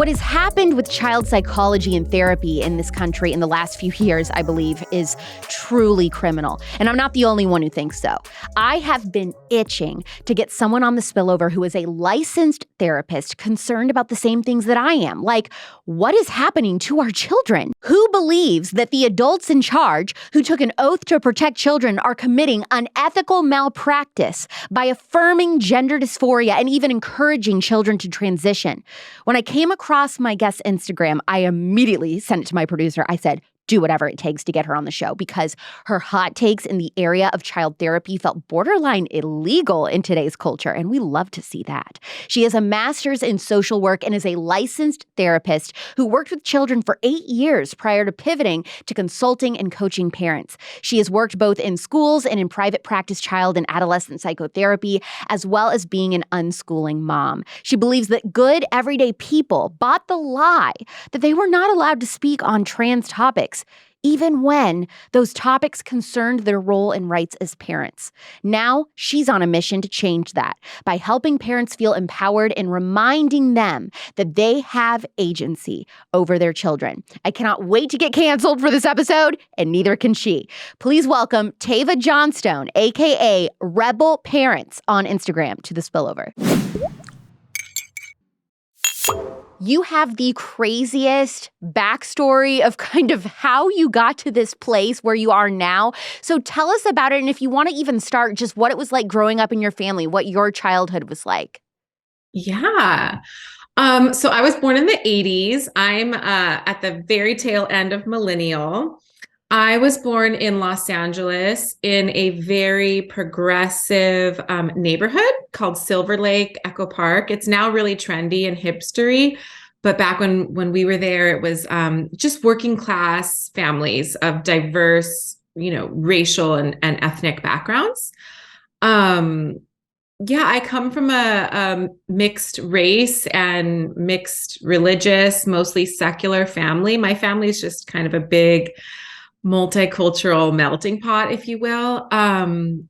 What has happened with child psychology and therapy in this country in the last few years, I believe, is truly criminal. And I'm not the only one who thinks so. I have been itching to get someone on the spillover who is a licensed therapist concerned about the same things that I am. Like, what is happening to our children? Who believes that the adults in charge who took an oath to protect children are committing unethical malpractice by affirming gender dysphoria and even encouraging children to transition? When I came across my guest's Instagram, I immediately sent it to my producer. I said, do whatever it takes to get her on the show because her hot takes in the area of child therapy felt borderline illegal in today's culture, and we love to see that. She has a master's in social work and is a licensed therapist who worked with children for 8 years prior to pivoting to consulting and coaching parents. She has worked both in schools and in private practice child and adolescent psychotherapy, as well as being an unschooling mom. She believes that good, everyday people bought the lie that they were not allowed to speak on trans topics, even when those topics concerned their role and rights as parents. Now, she's on a mission to change that by helping parents feel empowered and reminding them that they have agency over their children. I cannot wait to get canceled for this episode, and neither can she. Please welcome Teva Johnstone, aka Rebel Parents, on Instagram to The Spillover. You have the craziest backstory of kind of how you got to this place where you are now. So tell us about it. And if you want to even start, just what it was like growing up in your family, what your childhood was like. Yeah. So I was born in the 80s. I'm at the very tail end of millennial. I was born in Los Angeles in a very progressive neighborhood called Silver Lake Echo Park. It's now really trendy and hipstery, but back when we were there, it was just working class families of diverse, racial and ethnic backgrounds. I come from a mixed race and mixed religious, mostly secular family. My family is just kind of a big multicultural melting pot, if you will. And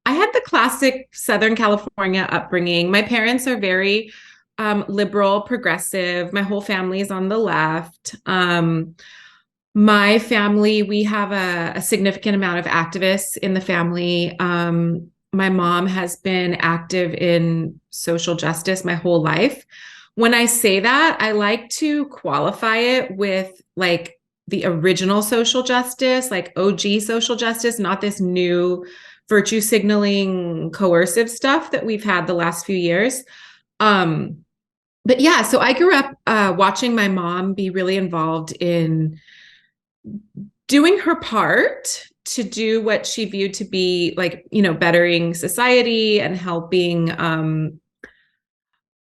I had the classic Southern California upbringing. My parents are very liberal, progressive. My whole family is on the left. My family, we have a significant amount of activists in the family. My mom has been active in social justice my whole life. When I say that, I like to qualify it with like the original social justice, like OG social justice, not this new virtue signaling coercive stuff that we've had the last few years. But yeah, so I grew up watching my mom be really involved in doing her part to do what she viewed to be like, bettering society and helping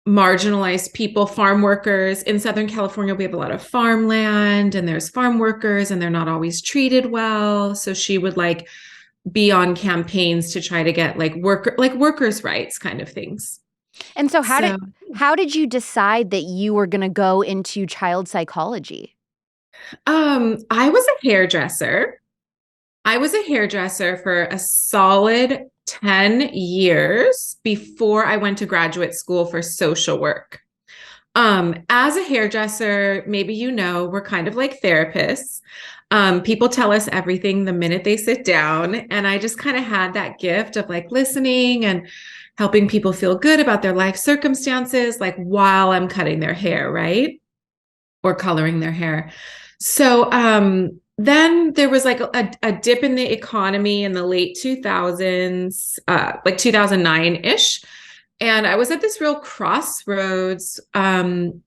marginalized people, farm workers. In Southern California, we have a lot of farmland and there's farm workers and they're not always treated well. So she would like be on campaigns to try to get workers' rights kind of things. And so how did you decide that you were going to go into child psychology? I was a hairdresser. I was a hairdresser for a solid 10 years before I went to graduate school for social work. As a hairdresser, maybe we're kind of like therapists. People tell us everything the minute they sit down. And I just kind of had that gift of like listening and helping people feel good about their life circumstances, like while I'm cutting their hair, right? Or coloring their hair. So, then there was like a dip in the economy in the late 2000s, like 2009-ish. And I was at this real crossroads. And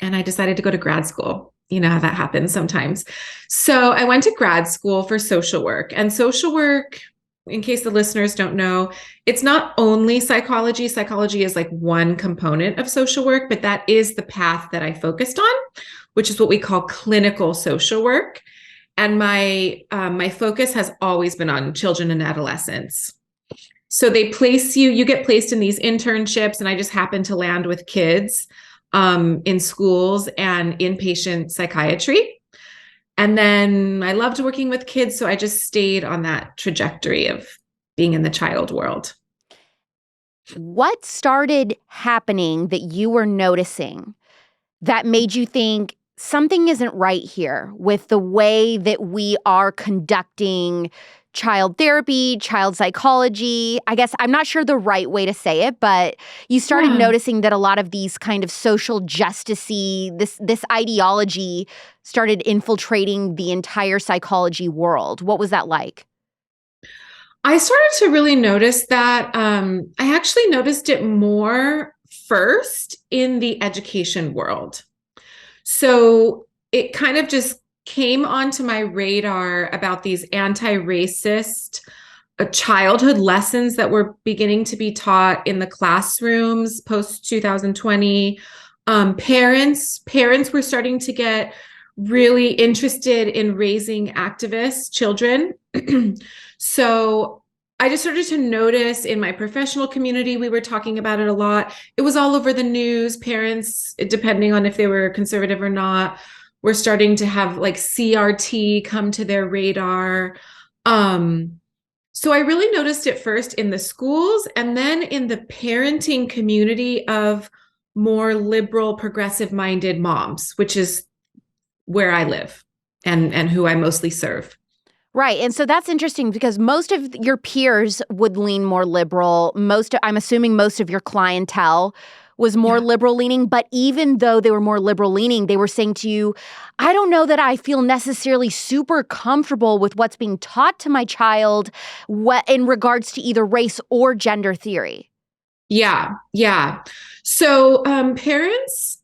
I decided to go to grad school. You know how that happens sometimes. So I went to grad school for social work. And social work, in case the listeners don't know, it's not only psychology. Psychology is like one component of social work, but that is the path that I focused on, which is what we call clinical social work. And my focus has always been on children and adolescents. So they you get placed in these internships, and I just happened to land with kids in schools and inpatient psychiatry. And then I loved working with kids, so I just stayed on that trajectory of being in the child world. What started happening that you were noticing that made you think something isn't right here with the way that we are conducting child therapy, child psychology? I guess I'm not sure the right way to say it, but you started Yeah. noticing that a lot of these kind of social justice-y, this ideology started infiltrating the entire psychology world. What was that like? I started to really notice that. I actually noticed it more first in the education world. So it kind of just came onto my radar about these anti-racist childhood lessons that were beginning to be taught in the classrooms post 2020. Parents were starting to get really interested in raising activist children. So I just started to notice in my professional community, we were talking about it a lot. It was all over the news. Parents, depending on if they were conservative or not, were starting to have like CRT come to their radar. So I really noticed it first in the schools and then in the parenting community of more liberal, progressive-minded moms, which is where I live and who I mostly serve. Right. And so that's interesting because most of your peers would lean more liberal. I'm assuming most of your clientele was more Yeah. liberal leaning. But even though they were more liberal leaning, they were saying to you, I don't know that I feel necessarily super comfortable with what's being taught to my child in regards to either race or gender theory. Yeah. Yeah. So parents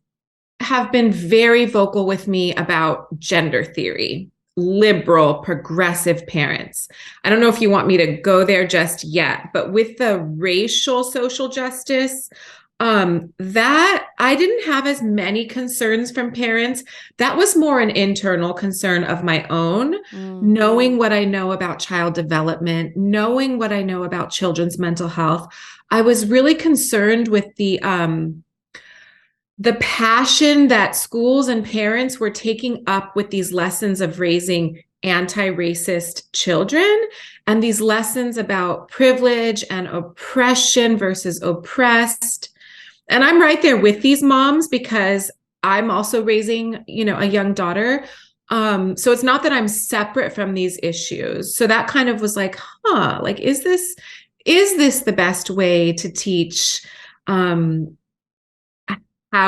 have been very vocal with me about gender theory, liberal, progressive parents. I don't know if you want me to go there just yet, but with the racial social justice, that I didn't have as many concerns from parents. That was more an internal concern of my own, knowing what I know about child development, knowing what I know about children's mental health. I was really concerned with the passion that schools and parents were taking up with these lessons of raising anti-racist children and these lessons about privilege and oppression versus oppressed. And I'm right there with these moms because I'm also raising, a young daughter. So it's not that I'm separate from these issues. So that kind of was like, like, is this the best way to teach how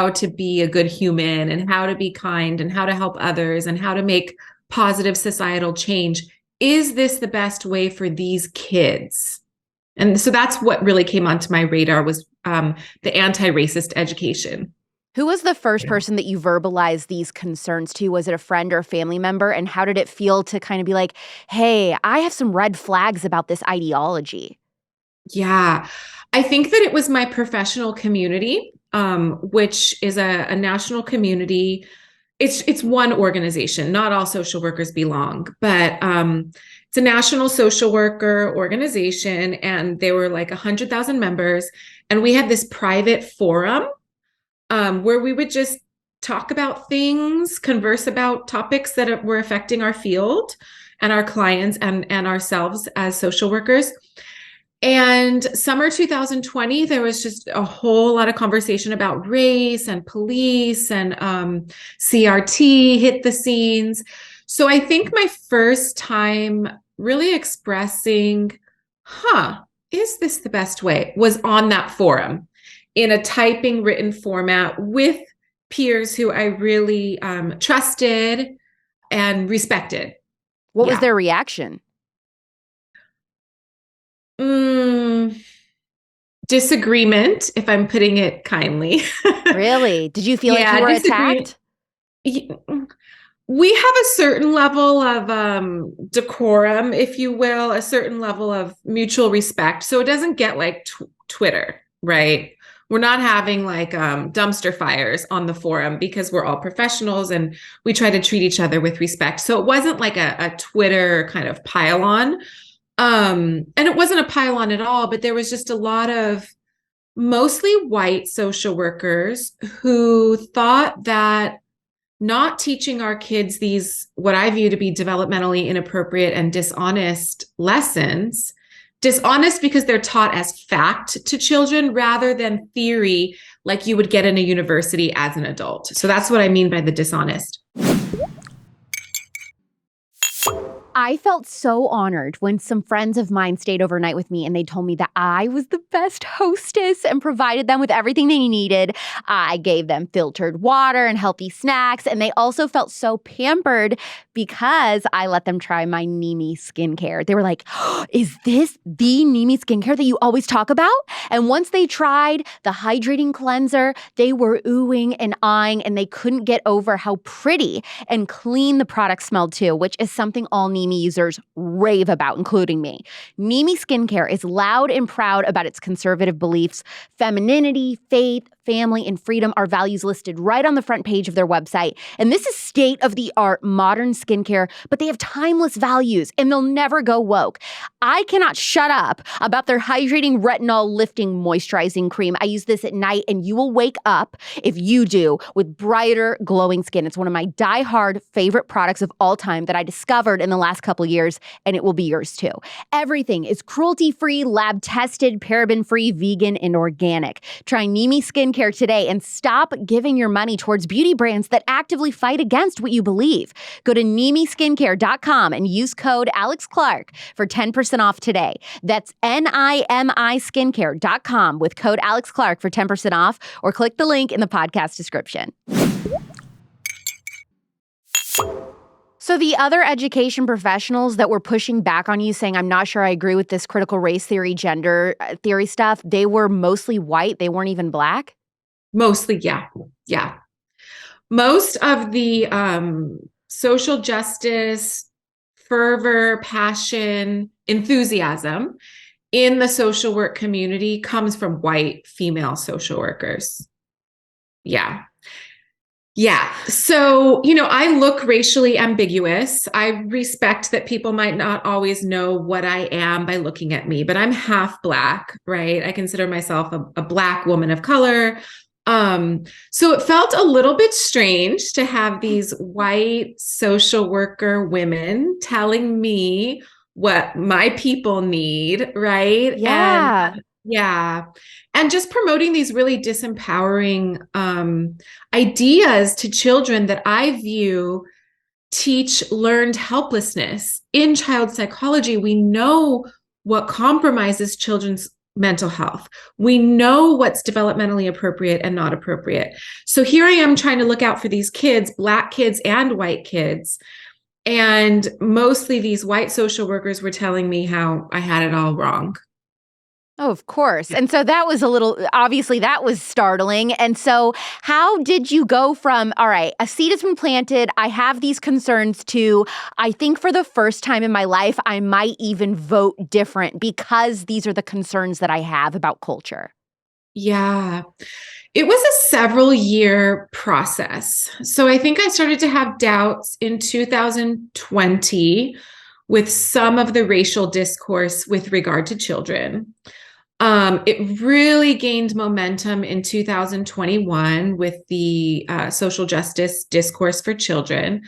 to be a good human and how to be kind and how to help others and how to make positive societal change? Is this the best way for these kids? And so that's what really came onto my radar was the anti-racist education. Who was the first person that you verbalized these concerns to? Was it a friend or a family member? And how did it feel to kind of be like, hey, I have some red flags about this ideology? Yeah, I think that it was my professional community, which is a national community. It's one organization. Not all social workers belong, but it's a national social worker organization, and there were like 100,000 members, and we had this private forum where we would just talk about things, converse about topics that were affecting our field and our clients and ourselves as social workers. And summer 2020, there was just a whole lot of conversation about race and police and CRT hit the scenes. So I think my first time really expressing, is this the best way, was on that forum in a typing written format with peers who I really trusted and respected. What was their reaction? Disagreement, if I'm putting it kindly. Really? Did you feel like you were attacked? We have a certain level of decorum, if you will, a certain level of mutual respect. So it doesn't get like Twitter, right? We're not having like dumpster fires on the forum because we're all professionals and we try to treat each other with respect. So it wasn't like a Twitter kind of pile on. And it wasn't a pile-on at all, but there was just a lot of mostly white social workers who thought that not teaching our kids these, what I view to be developmentally inappropriate and dishonest lessons, dishonest because they're taught as fact to children rather than theory like you would get in a university as an adult. So that's what I mean by the dishonest. I felt so honored when some friends of mine stayed overnight with me and they told me that I was the best hostess and provided them with everything they needed. I gave them filtered water and healthy snacks, and they also felt so pampered because I let them try my Nimi skincare. They were like, oh, is this the Nimi skincare that you always talk about? And once they tried the hydrating cleanser, they were oohing and eyeing, and they couldn't get over how pretty and clean the product smelled too, which is something all Nimi users rave about, including me. Nimi skincare is loud and proud about its conservative beliefs. Femininity, faith, family, and freedom are values listed right on the front page of their website. And this is state-of-the-art modern skincare, but they have timeless values and they'll never go woke. I cannot shut up about their hydrating retinol lifting moisturizing cream. I use this at night and you will wake up, if you do, with brighter, glowing skin. It's one of my die-hard favorite products of all time that I discovered in the last couple years, and it will be yours too. Everything is cruelty-free, lab-tested, paraben-free, vegan, and organic. Try Nimi skincare today and stop giving your money towards beauty brands that actively fight against what you believe. Go to NimiSkincare.com and use code Alex Clark for 10% off today. That's NIMI Skincare.com with code Alex Clark for 10% off, or click the link in the podcast description. So the other education professionals that were pushing back on you saying, I'm not sure I agree with this critical race theory, gender theory stuff, they were mostly white. They weren't even Black? Mostly, yeah. Yeah. Most of the social justice, fervor, passion, enthusiasm in the social work community comes from white female social workers. Yeah. Yeah. So, I look racially ambiguous. I respect that people might not always know what I am by looking at me, but I'm half Black, right? I consider myself a Black woman of color. So it felt a little bit strange to have these white social worker women telling me what my people need, right? Yeah. And just promoting these really disempowering ideas to children that I view teach learned helplessness. In child psychology, we know what compromises children's mental health. We know what's developmentally appropriate and not appropriate. So here I am trying to look out for these kids, Black kids and white kids. And mostly these white social workers were telling me how I had it all wrong. Oh, of course. And so that was obviously that was startling. And so how did you go from, all right, a seed has been planted, I have these concerns, to, I think for the first time in my life, I might even vote different because these are the concerns that I have about culture? Yeah, it was a several year process. So I think I started to have doubts in 2020 with some of the racial discourse with regard to children. It really gained momentum in 2021 with the social justice discourse for children.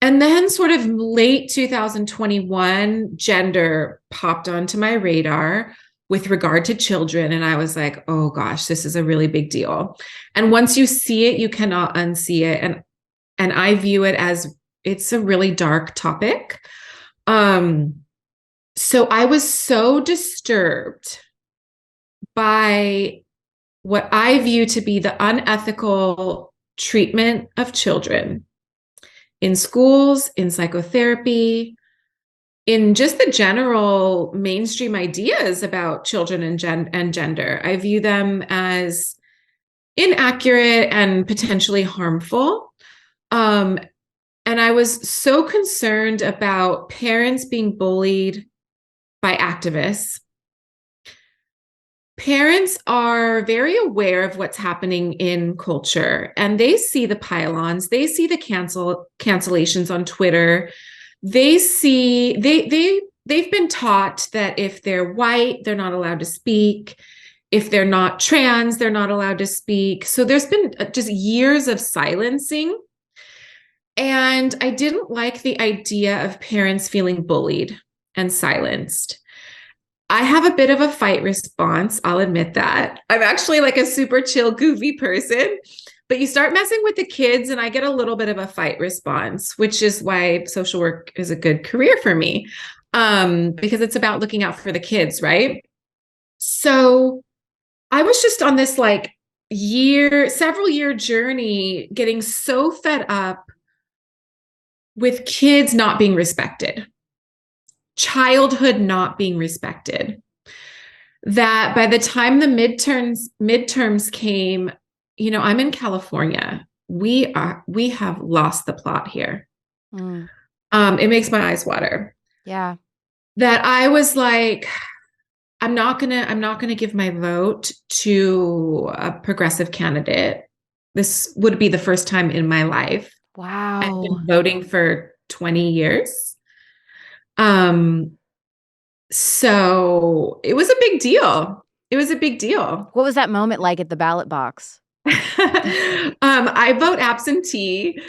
And then sort of late 2021, gender popped onto my radar with regard to children. And I was like, oh gosh, this is a really big deal. And once you see it, you cannot unsee it. And I view it as it's a really dark topic. So I was so disturbed by what I view to be the unethical treatment of children in schools, in psychotherapy, in just the general mainstream ideas about children and gender. I view them as inaccurate and potentially harmful. And I was so concerned about parents being bullied by activists. Parents are very aware of what's happening in culture, and they see the pile-ons, they see the cancellations on Twitter. They've been taught that if they're white, they're not allowed to speak. If they're not trans, they're not allowed to speak. So there's been just years of silencing. And I didn't like the idea of parents feeling bullied and silenced. I have a bit of a fight response. I'll admit that. I'm actually like a super chill, goofy person, but you start messing with the kids and I get a little bit of a fight response, which is why social work is a good career for me. Because it's about looking out for the kids, right? So I was just on this like several year journey, getting so fed up with kids not being respected, childhood not being respected, that by the time the midterms came, I'm in California. We have lost the plot here. It makes my eyes water. Yeah. That I was like, I'm not gonna give my vote to a progressive candidate. This would be the first time in my life. Wow. I've been voting for 20 years. So it was a big deal. It was a big deal. What was that moment like at the ballot box? I vote absentee.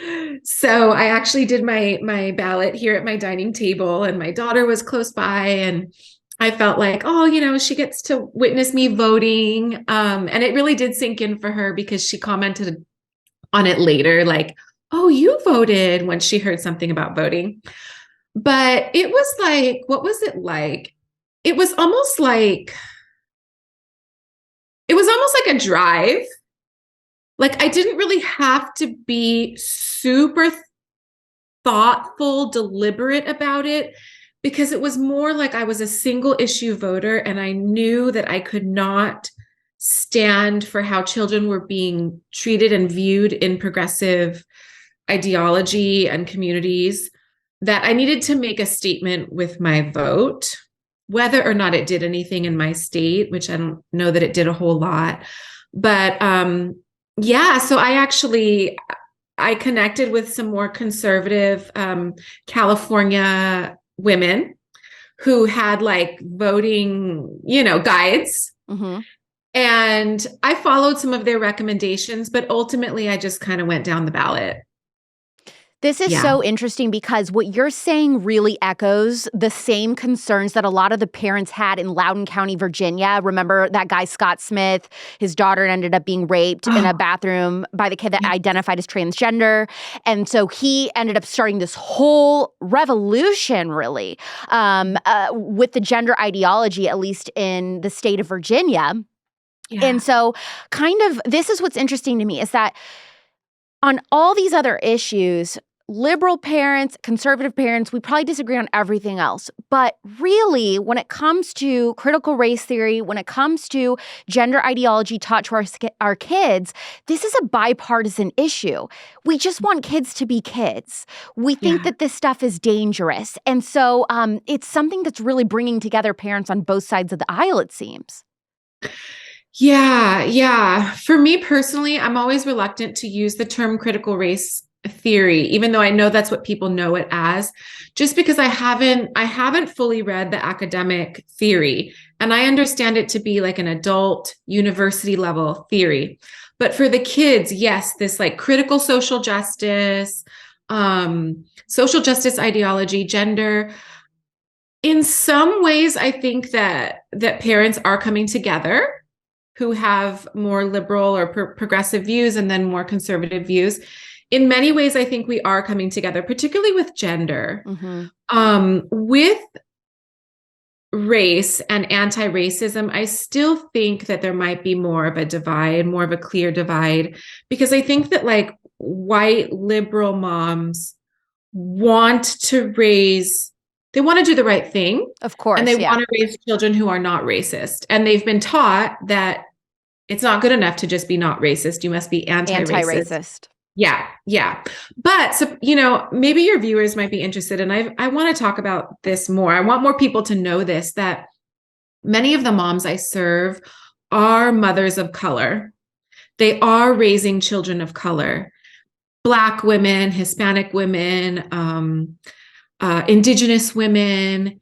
So I actually did my ballot here at my dining table, and my daughter was close by, and I felt like, oh, she gets to witness me voting. And it really did sink in for her because she commented on it later, like, oh, you voted, when she heard something about voting. But it was like, what was it like? It was almost like a drive. Like I didn't really have to be super thoughtful, deliberate about it, because it was more like I was a single issue voter and I knew that I could not stand for how children were being treated and viewed in progressive ideology and communities, that I needed to make a statement with my vote, whether or not it did anything in my state, which I don't know that it did a whole lot. But yeah, so I connected with some more conservative California women who had like voting, guides. Mm-hmm. And I followed some of their recommendations, but ultimately I just kind of went down the ballot. This is so interesting because what you're saying really echoes the same concerns that a lot of the parents had in Loudoun County, Virginia. Remember that guy, Scott Smith? His daughter ended up being raped in a bathroom by the kid that identified as transgender. And so he ended up starting this whole revolution, really, with the gender ideology, at least in the state of Virginia. Yeah. And so this is what's interesting to me, is that on all these other issues, liberal parents, conservative parents, we probably disagree on everything else. But really, when it comes to critical race theory, when it comes to gender ideology taught to our kids, this is a bipartisan issue. We just want kids to be kids. We think that this stuff is dangerous. And so it's something that's really bringing together parents on both sides of the aisle, it seems. Yeah. For me personally, I'm always reluctant to use the term critical race theory, even though I know that's what people know it as, just because I haven't fully read the academic theory, and I understand it to be like an adult university level theory. But for the kids, yes, this like critical social justice ideology, gender. In some ways, I think that parents are coming together who have more liberal or progressive views and then more conservative views. In many ways, I think we are coming together, particularly with gender. Mm-hmm. With race and anti-racism, I still think that there might be more of a divide, more of a clear divide, because I think that like white liberal moms want to do the right thing. Of course. And they want to raise children who are not racist. And they've been taught that it's not good enough to just be not racist. You must be anti-racist. Yeah. But, so, maybe your viewers might be interested. And I want to talk about this more. I want more people to know this, that many of the moms I serve are mothers of color. They are raising children of color, Black women, Hispanic women, Indigenous women.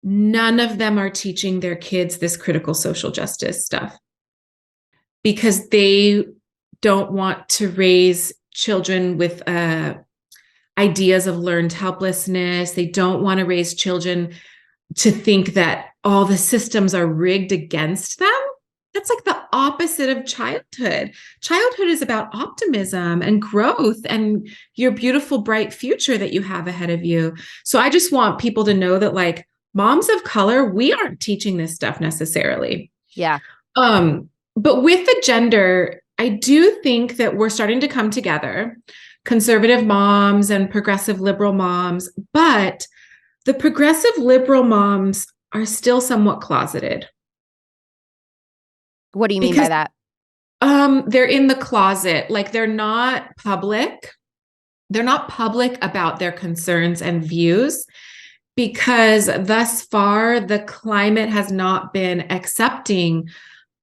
None of them are teaching their kids this critical social justice stuff because they don't want to raise children with ideas of learned helplessness. They don't want to raise children to think that all the systems are rigged against them. That's like the opposite of childhood. Childhood is about optimism and growth and your beautiful, bright future that you have ahead of you. So I just want people to know that, like, moms of color, we aren't teaching this stuff necessarily. Yeah. But with the gender, I do think that we're starting to come together, conservative moms and progressive liberal moms, but the progressive liberal moms are still somewhat closeted. What do you mean by Because that? they're in the closet, like they're not public. They're not public about their concerns and views because thus far the climate has not been accepting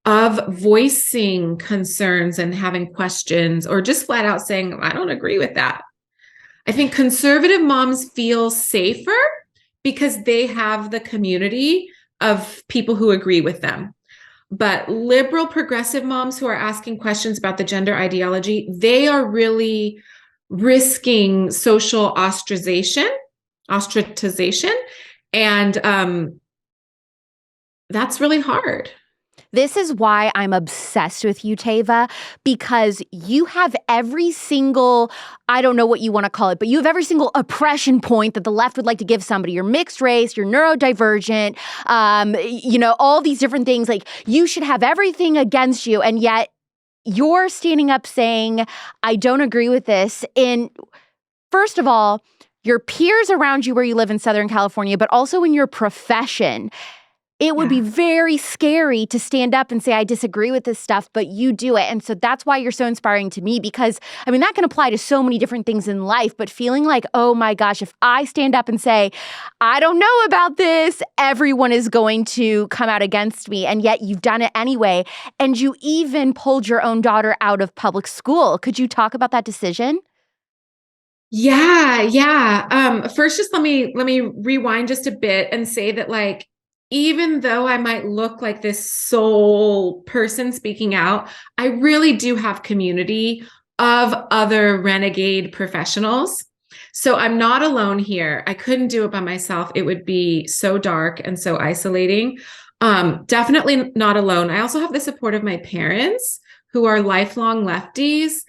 of voicing concerns and having questions or just flat out saying, I don't agree with that. I think conservative moms feel safer because they have the community of people who agree with them. But liberal progressive moms who are asking questions about the gender ideology, they are really risking social ostracization, and that's really hard. This is why I'm obsessed with you, Tava, because you have every single, I don't know what you want to call it, but you have every single oppression point that the left would like to give somebody. You're mixed race, you're neurodivergent, all these different things. Like, you should have everything against you. And yet you're standing up saying, I don't agree with this. And first of all, your peers around you where you live in Southern California, but also in your profession, it would be very scary to stand up and say, I disagree with this stuff, but you do it. And so that's why you're so inspiring to me, because, I mean, that can apply to so many different things in life, but feeling like, oh my gosh, if I stand up and say, I don't know about this, everyone is going to come out against me. And yet you've done it anyway. And you even pulled your own daughter out of public school. Could you talk about that decision? Yeah. First, just let me rewind just a bit and say that, like, even though I might look like this sole person speaking out, I really do have community of other renegade professionals. So I'm not alone here. I couldn't do it by myself. It would be so dark and so isolating. Definitely not alone. I also have the support of my parents, who are lifelong lefties,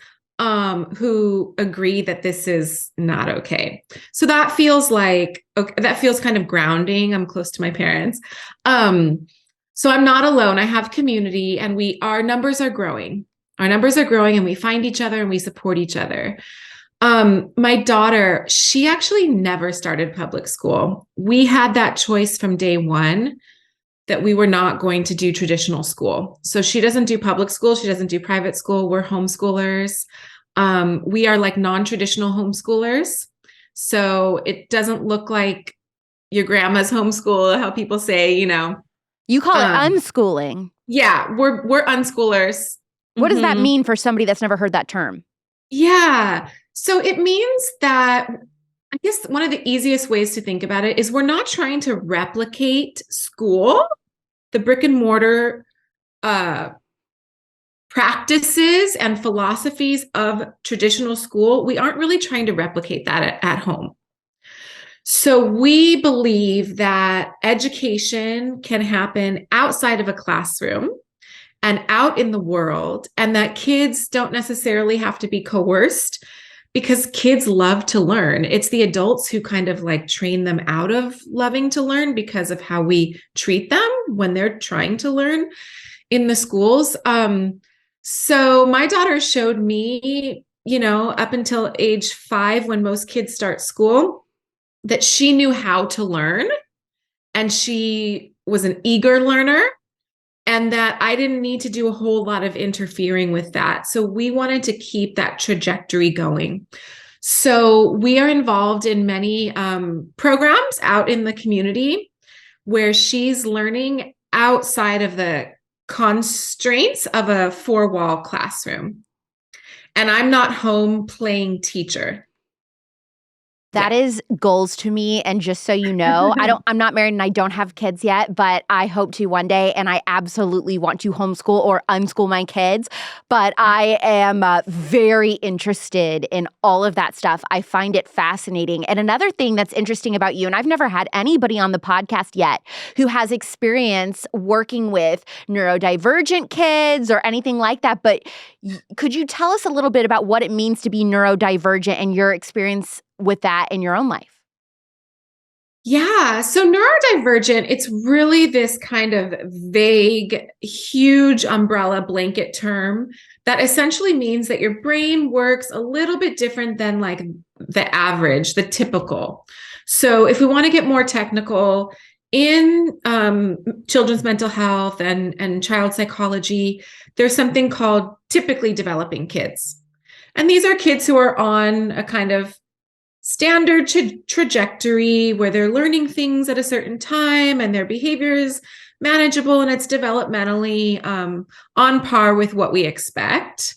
who agree that this is not okay. So that feels like, okay, that feels kind of grounding. I'm close to my parents. So I'm not alone. I have community, and our numbers are growing. Our numbers are growing, and we find each other and we support each other. My daughter, she actually never started public school. We had that choice from day one that we were not going to do traditional school. So she doesn't do public school. She doesn't do private school. We're homeschoolers. We are like non-traditional homeschoolers. So it doesn't look like your grandma's homeschool, how people say, You call it unschooling. Yeah, we're unschoolers. What does that mean for somebody that's never heard that term? Yeah. So it means that, I guess one of the easiest ways to think about it is we're not trying to replicate school, the brick and mortar practices and philosophies of traditional school. We aren't really trying to replicate that at home. So we believe that education can happen outside of a classroom and out in the world, and that kids don't necessarily have to be coerced, because kids love to learn. It's the adults who kind of like train them out of loving to learn because of how we treat them when they're trying to learn in the schools. So my daughter showed me, up until age 5, when most kids start school, that she knew how to learn, and she was an eager learner, and that I didn't need to do a whole lot of interfering with that. So we wanted to keep that trajectory going. So we are involved in many programs out in the community where she's learning outside of the constraints of a 4-wall classroom. And I'm not home playing teacher. That is goals to me. And just so you know, I'm not married and I don't have kids yet, but I hope to one day. And I absolutely want to homeschool or unschool my kids. But I am very interested in all of that stuff. I find it fascinating. And another thing that's interesting about you, and I've never had anybody on the podcast yet who has experience working with neurodivergent kids or anything like that. But could you tell us a little bit about what it means to be neurodivergent and your experience with that in your own life? Yeah. So neurodivergent, it's really this kind of vague, huge umbrella blanket term that essentially means that your brain works a little bit different than like the average, the typical. So if we want to get more technical, in children's mental health and child psychology, there's something called typically developing kids. And these are kids who are on a kind of standard trajectory where they're learning things at a certain time and their behavior is manageable and it's developmentally on par with what we expect.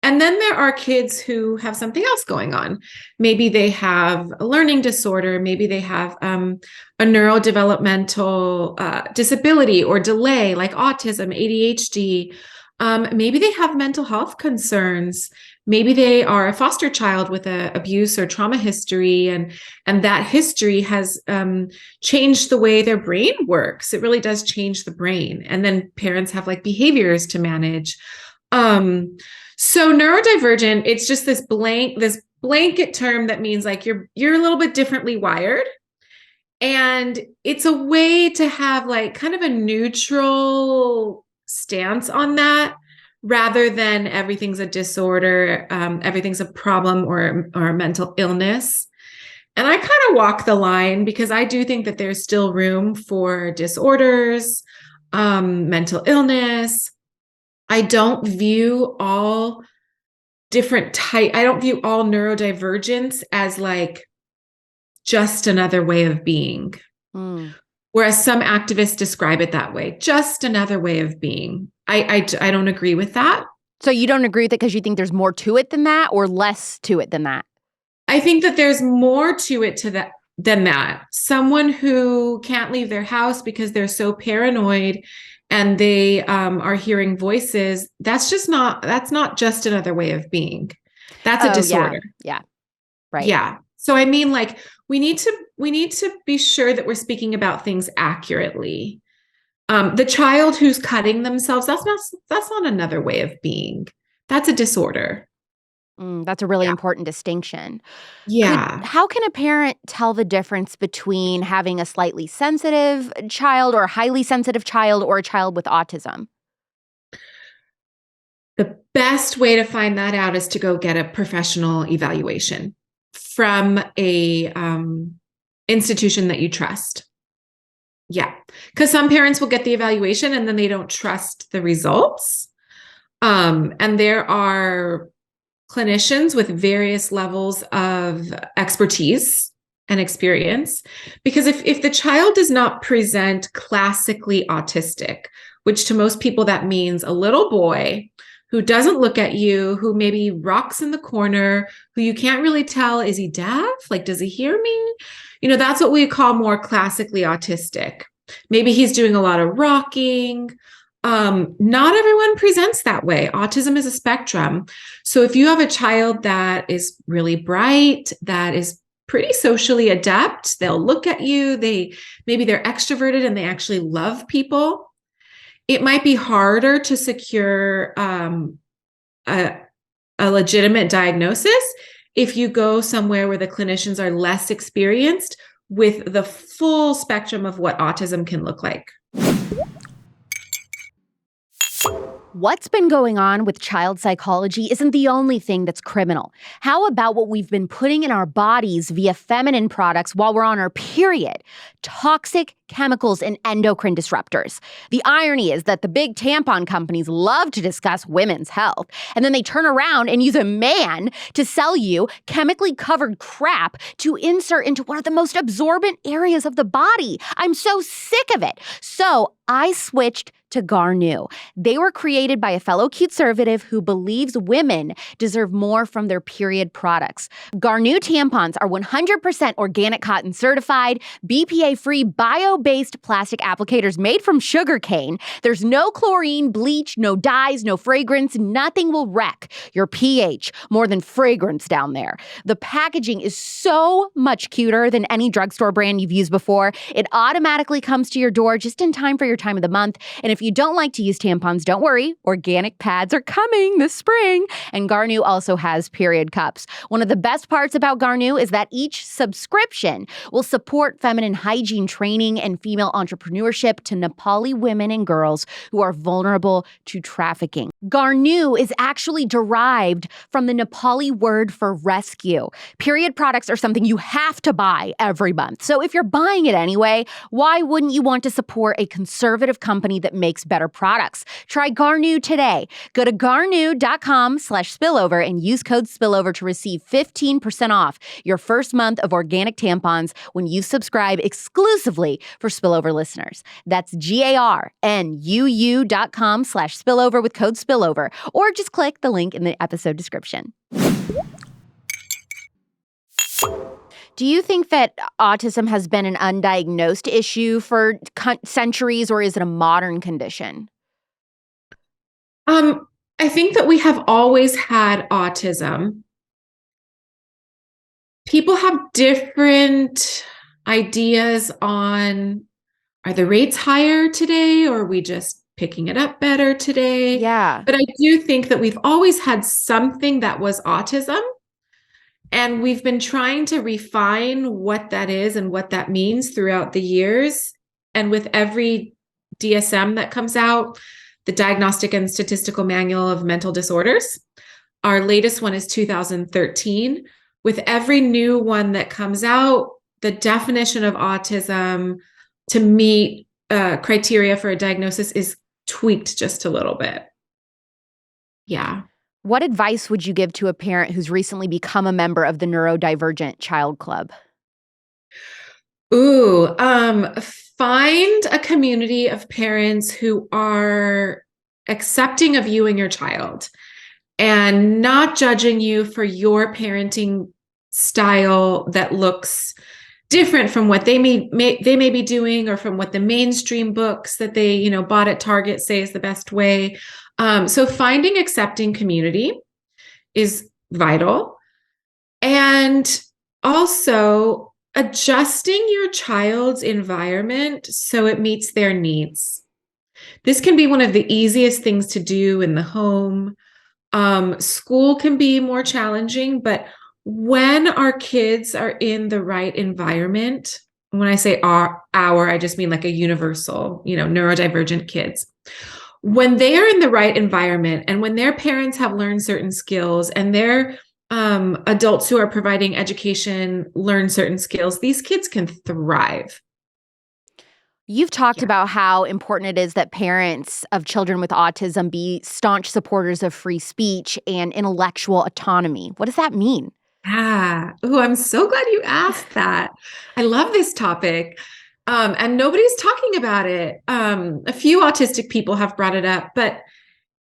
And then there are kids who have something else going on. Maybe they have a learning disorder. Maybe they have a neurodevelopmental disability or delay like autism, ADHD. Maybe they have mental health concerns. Maybe they are a foster child with an abuse or trauma history, and that history has changed the way their brain works. It really does change the brain. And then parents have like behaviors to manage. So neurodivergent, it's just this blanket term that means like you're a little bit differently wired. And it's a way to have like kind of a neutral stance on that, rather than everything's a disorder, everything's a problem or a mental illness. And I kind of walk the line because I do think that there's still room for disorders, mental illness. I don't view all neurodivergence as like just another way of being. Whereas some activists describe it that way, just another way of being. I don't agree with that. So you don't agree with it because you think there's more to it than that or less to it than that? I think that there's more to it than that. Someone who can't leave their house because they're so paranoid and they are hearing voices, that's not just another way of being. That's a disorder. Yeah. Right. Yeah. So I mean, like, we need to be sure that we're speaking about things accurately. The child who's cutting themselves, that's not another way of being. That's a disorder. That's a really important distinction. Yeah. How can a parent tell the difference between having a slightly sensitive child or a highly sensitive child or a child with autism? The best way to find that out is to go get a professional evaluation from a institution that you trust. Yeah, because some parents will get the evaluation and then they don't trust the results. And there are clinicians with various levels of expertise and experience. Because if the child does not present classically autistic, which to most people that means a little boy who doesn't look at you, who maybe rocks in the corner, who you can't really tell, is he deaf? Like, does he hear me? That's what we call more classically autistic. Maybe he's doing a lot of rocking. Not everyone presents that way. Autism is a spectrum. So if you have a child that is really bright, that is pretty socially adept, they'll look at you, maybe they're extroverted and they actually love people. It might be harder to secure a legitimate diagnosis if you go somewhere where the clinicians are less experienced with the full spectrum of what autism can look like. What's been going on with child psychology isn't the only thing that's criminal. How about what we've been putting in our bodies via feminine products while we're on our period? Toxic chemicals and endocrine disruptors. The irony is that the big tampon companies love to discuss women's health, and then they turn around and use a man to sell you chemically covered crap to insert into one of the most absorbent areas of the body. I'm so sick of it. So I switched to to Garnu. They were created by a fellow conservative who believes women deserve more from their period products. Garnu tampons are 100% organic cotton certified, BPA-free, bio-based plastic applicators made from sugarcane. There's no chlorine, bleach, no dyes, no fragrance. Nothing will wreck your pH more than fragrance down there. The packaging is so much cuter than any drugstore brand you've used before. It automatically comes to your door just in time for your time of the month. And if you don't like to use tampons, don't worry. Organic pads are coming this spring. And Garnu also has period cups. One of the best parts about Garnu is that each subscription will support feminine hygiene training and female entrepreneurship to Nepali women and girls who are vulnerable to trafficking. Garnu is actually derived from the Nepali word for rescue. Period products are something you have to buy every month. So if you're buying it anyway, why wouldn't you want to support a conservative company that makes better products? Try Garnu today. Go to garnu.com/spillover and use code spillover to receive 15% off your first month of organic tampons when you subscribe exclusively for Spillover listeners. That's garnu.com/spillover with code spillover, or just click the link in the episode description. Do you think that autism has been an undiagnosed issue for centuries, or is it a modern condition? I think that we have always had autism. People have different ideas on, are the rates higher today, or are we just picking it up better today? Yeah. But I do think that we've always had something that was autism. And we've been trying to refine what that is and what that means throughout the years. And with every DSM that comes out, the Diagnostic and Statistical Manual of Mental Disorders, our latest one is 2013. With every new one that comes out, the definition of autism to meet criteria for a diagnosis is tweaked just a little bit. Yeah. What advice would you give to a parent who's recently become a member of the Neurodivergent Child Club? Find a community of parents who are accepting of you and your child and not judging you for your parenting style that looks different from what they may be doing, or from what the mainstream books that they bought at Target say is the best way. So finding accepting community is vital. And also adjusting your child's environment so it meets their needs. This can be one of the easiest things to do in the home. School can be more challenging, but when our kids are in the right environment, when I say our, I just mean like a universal, neurodivergent kids. When they are in the right environment, and when their parents have learned certain skills, and their adults who are providing education learn certain skills, these kids can thrive. You've talked about how important it is that parents of children with autism be staunch supporters of free speech and intellectual autonomy. What does that mean? Oh, I'm so glad you asked that. I love this topic. And nobody's talking about it. A few autistic people have brought it up, but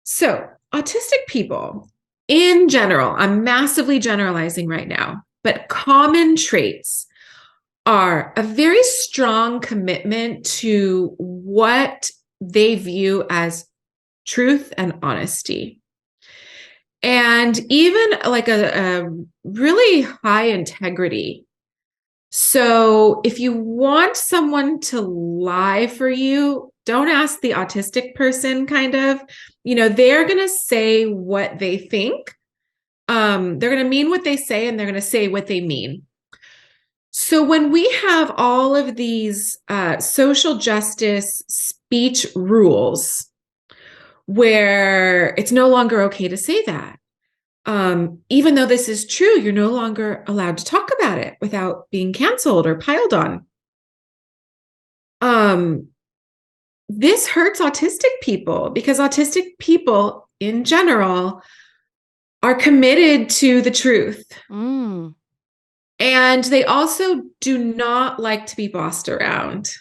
so autistic people in general, I'm massively generalizing right now, but common traits are a very strong commitment to what they view as truth and honesty. And even like a really high integrity. So if you want someone to lie for you, don't ask the autistic person, kind of. They're going to say what they think. They're going to mean what they say, and they're going to say what they mean. So when we have all of these social justice speech rules where it's no longer okay to say that, even though this is true, you're no longer allowed to talk about it without being canceled or piled on. This hurts autistic people, because autistic people in general are committed to the truth. And they also do not like to be bossed around.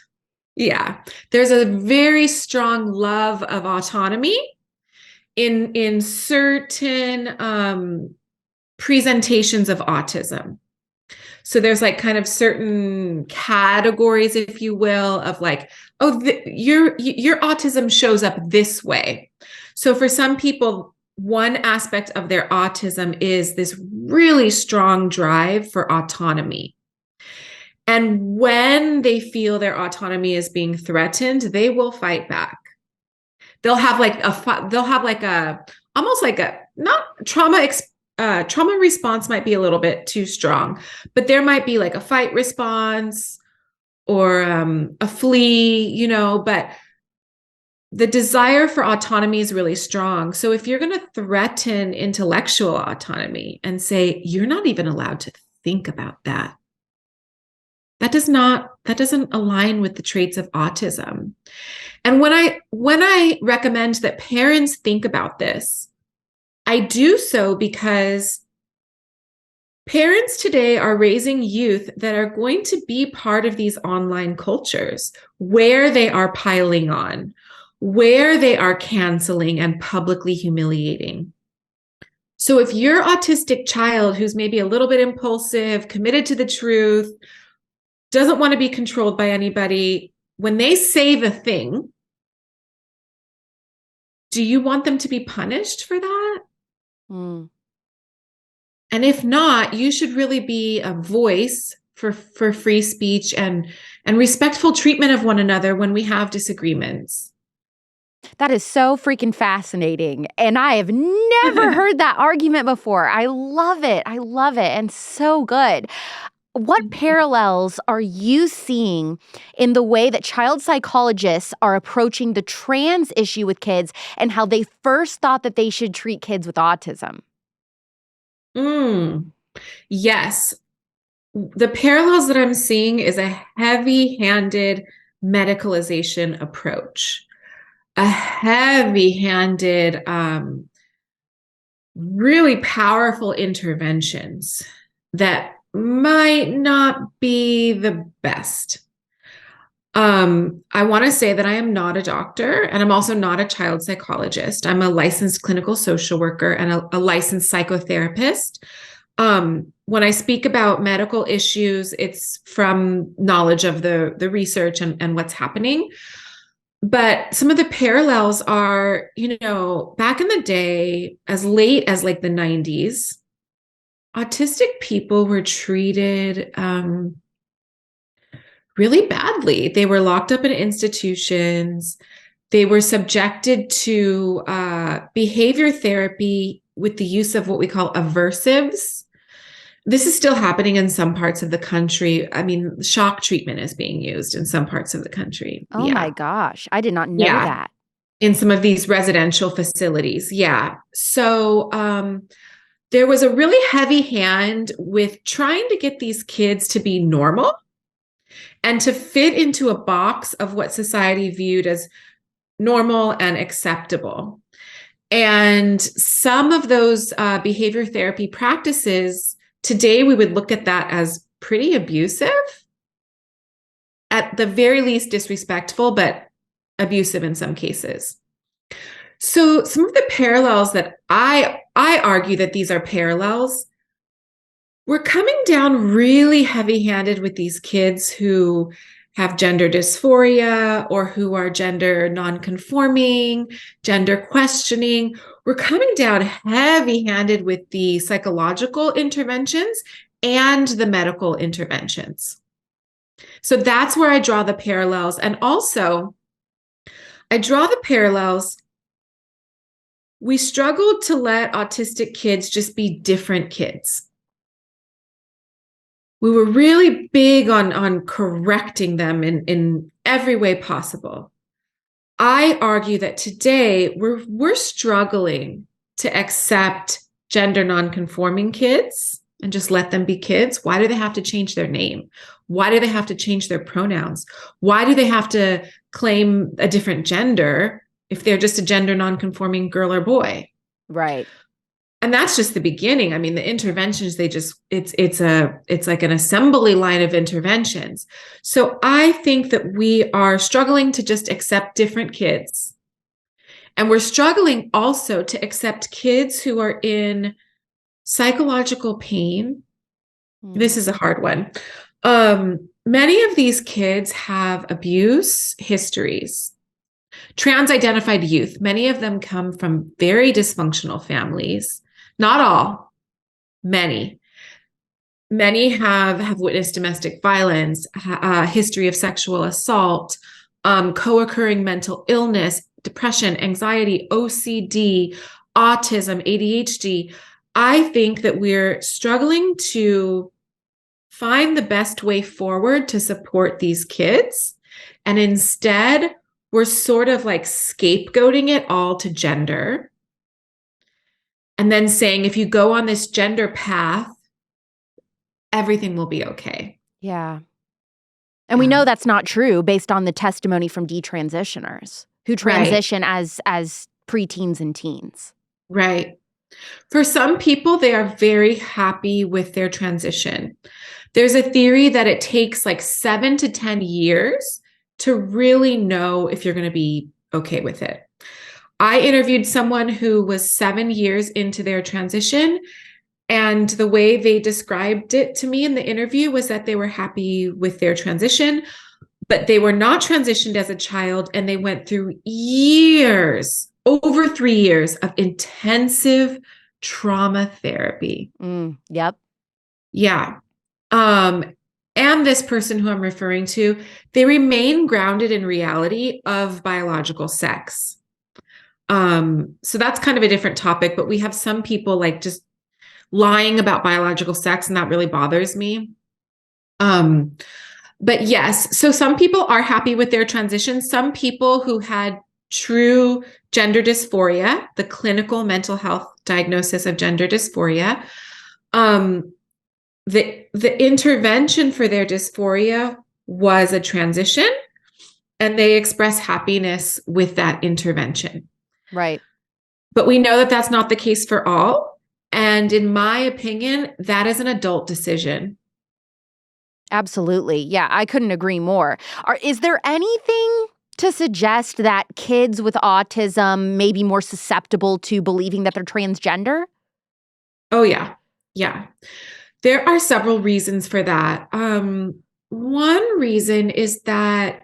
Yeah. There's a very strong love of autonomy in certain presentations of autism. So there's like kind of certain categories, if you will, of like, oh, your autism shows up this way. So for some people, one aspect of their autism is this really strong drive for autonomy. And when they feel their autonomy is being threatened, they will fight back. They'll have like a almost like a not trauma response might be a little bit too strong, but there might be like a fight response or a flee, but the desire for autonomy is really strong. So if you're going to threaten intellectual autonomy and say, you're not even allowed to think about that, that doesn't align with the traits of autism. And when I recommend that parents think about this, I do so because parents today are raising youth that are going to be part of these online cultures where they are piling on, where they are canceling and publicly humiliating. So if your autistic child who's maybe a little bit impulsive, committed to the truth, doesn't want to be controlled by anybody, when they say the thing, do you want them to be punished for that? Mm. And if not, you should really be a voice for free speech and respectful treatment of one another when we have disagreements. That is so freaking fascinating. And I have never heard that argument before. I love it. I love it. And so good. What parallels are you seeing in the way that child psychologists are approaching the trans issue with kids and how they first thought that they should treat kids with autism? Yes. The parallels that I'm seeing is a heavy-handed medicalization approach, a heavy-handed, really powerful interventions that might not be the best. I want to say that I am not a doctor and I'm also not a child psychologist. I'm a licensed clinical social worker and a licensed psychotherapist. When I speak about medical issues, it's from knowledge of the research and what's happening. But some of the parallels are, back in the day, as late as like the 90s, autistic people were treated really badly. They were locked up in institutions. They were subjected to behavior therapy with the use of what we call aversives. This is still happening in some parts of the country. I mean, shock treatment is being used in some parts of the country. Oh my gosh. I did not know that. In some of these residential facilities. Yeah. So there was a really heavy hand with trying to get these kids to be normal and to fit into a box of what society viewed as normal and acceptable. And some of those behavior therapy practices, today we would look at that as pretty abusive, at the very least disrespectful, but abusive in some cases. So some of the parallels that I argue that these are parallels, we're coming down really heavy-handed with these kids who have gender dysphoria or who are gender non-conforming, gender questioning. We're coming down heavy-handed with the psychological interventions and the medical interventions. So that's where I draw the parallels. And also, I draw the parallels. We struggled to let autistic kids just be different kids. We were really big on correcting them in every way possible. I argue that today we're struggling to accept gender nonconforming kids and just let them be kids. Why do they have to change their name? Why do they have to change their pronouns? Why do they have to claim a different gender if they're just a gender nonconforming girl or boy? Right. And that's just the beginning. I mean, the interventions, it's like an assembly line of interventions. So I think that we are struggling to just accept different kids. And we're struggling also to accept kids who are in psychological pain. This is a hard one. Many of these kids have abuse histories. Trans-identified youth, many of them come from very dysfunctional families. Not all, many. Many have witnessed domestic violence, history of sexual assault, co-occurring mental illness, depression, anxiety, OCD, autism, ADHD. I think that we're struggling to find the best way forward to support these kids. And instead, we're sort of like scapegoating it all to gender. And then saying, if you go on this gender path, everything will be okay. Yeah. And we know that's not true based on the testimony from detransitioners who transition as preteens and teens. Right. For some people, they are very happy with their transition. There's a theory that it takes like 7 to 10 years to really know if you're going to be okay with it. I interviewed someone who was 7 years into their transition, and the way they described it to me in the interview was that they were happy with their transition, but they were not transitioned as a child, and they went through years, over 3 years of intensive trauma therapy. Yep. Yeah. And this person who I'm referring to, they remain grounded in reality of biological sex. So that's kind of a different topic, but we have some people like just lying about biological sex, and that really bothers me. But yes, so some people are happy with their transition. Some people who had true gender dysphoria, the clinical mental health diagnosis of gender dysphoria, the intervention for their dysphoria was a transition, and they express happiness with that intervention. Right. But we know that that's not the case for all. And in my opinion, that is an adult decision. Absolutely. Yeah, I couldn't agree more. Is there anything to suggest that kids with autism may be more susceptible to believing that they're transgender? Oh, yeah. Yeah. There are several reasons for that. One reason is that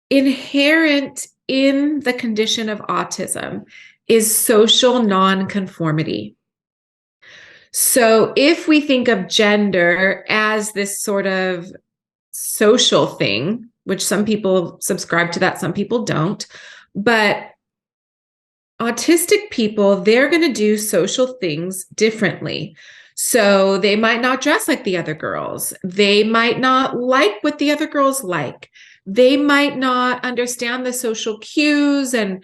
inherent in the condition of autism is social nonconformity. So if we think of gender as this sort of social thing, which some people subscribe to that, some people don't, but autistic people, they're going to do social things differently. So they might not dress like the other girls. They might not like what the other girls like. They might not understand the social cues. And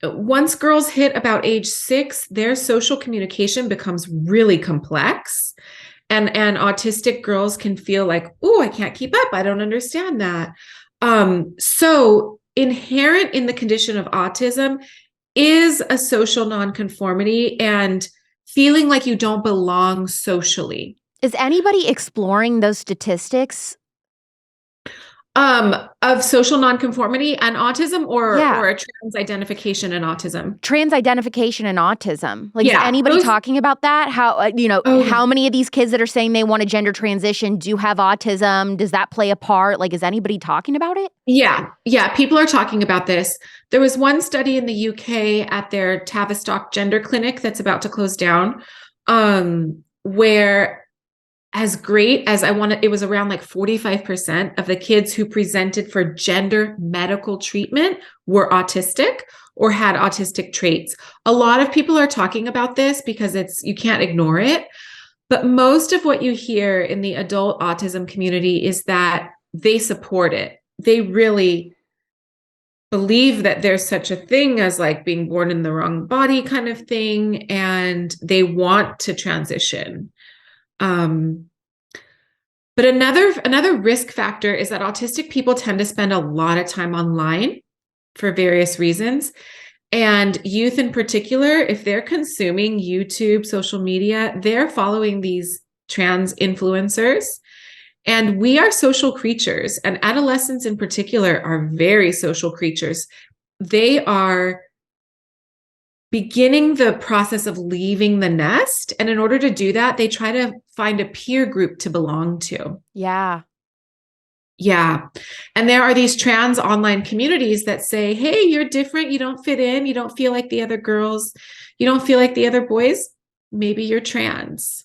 once girls hit about age 6, their social communication becomes really complex. And autistic girls can feel like, oh, I can't keep up. I don't understand that. So inherent in the condition of autism is a social nonconformity and feeling like you don't belong socially. Is anybody exploring those statistics? Of social nonconformity and autism, or a trans identification and autism? Trans identification and autism. Like, is Yeah, anybody talking about that? How, how many of these kids that are saying they want a gender transition do have autism? Does that play a part? Like, is anybody talking about it? Yeah. People are talking about this. There was one study in the UK at their Tavistock gender clinic that's about to close down, where as great as it was around like 45% of the kids who presented for gender medical treatment were autistic or had autistic traits. A lot of people are talking about this because you can't ignore it. But most of what you hear in the adult autism community is that they support it. They really believe that there's such a thing as like being born in the wrong body kind of thing, and they want to transition. But another risk factor is that autistic people tend to spend a lot of time online for various reasons. And youth in particular, if they're consuming YouTube, social media, they're following these trans influencers. And we are social creatures, and adolescents in particular are very social creatures. They are beginning the process of leaving the nest. And in order to do that, they try to find a peer group to belong to. Yeah. Yeah. And there are these trans online communities that say, hey, you're different. You don't fit in. You don't feel like the other girls. You don't feel like the other boys. Maybe you're trans.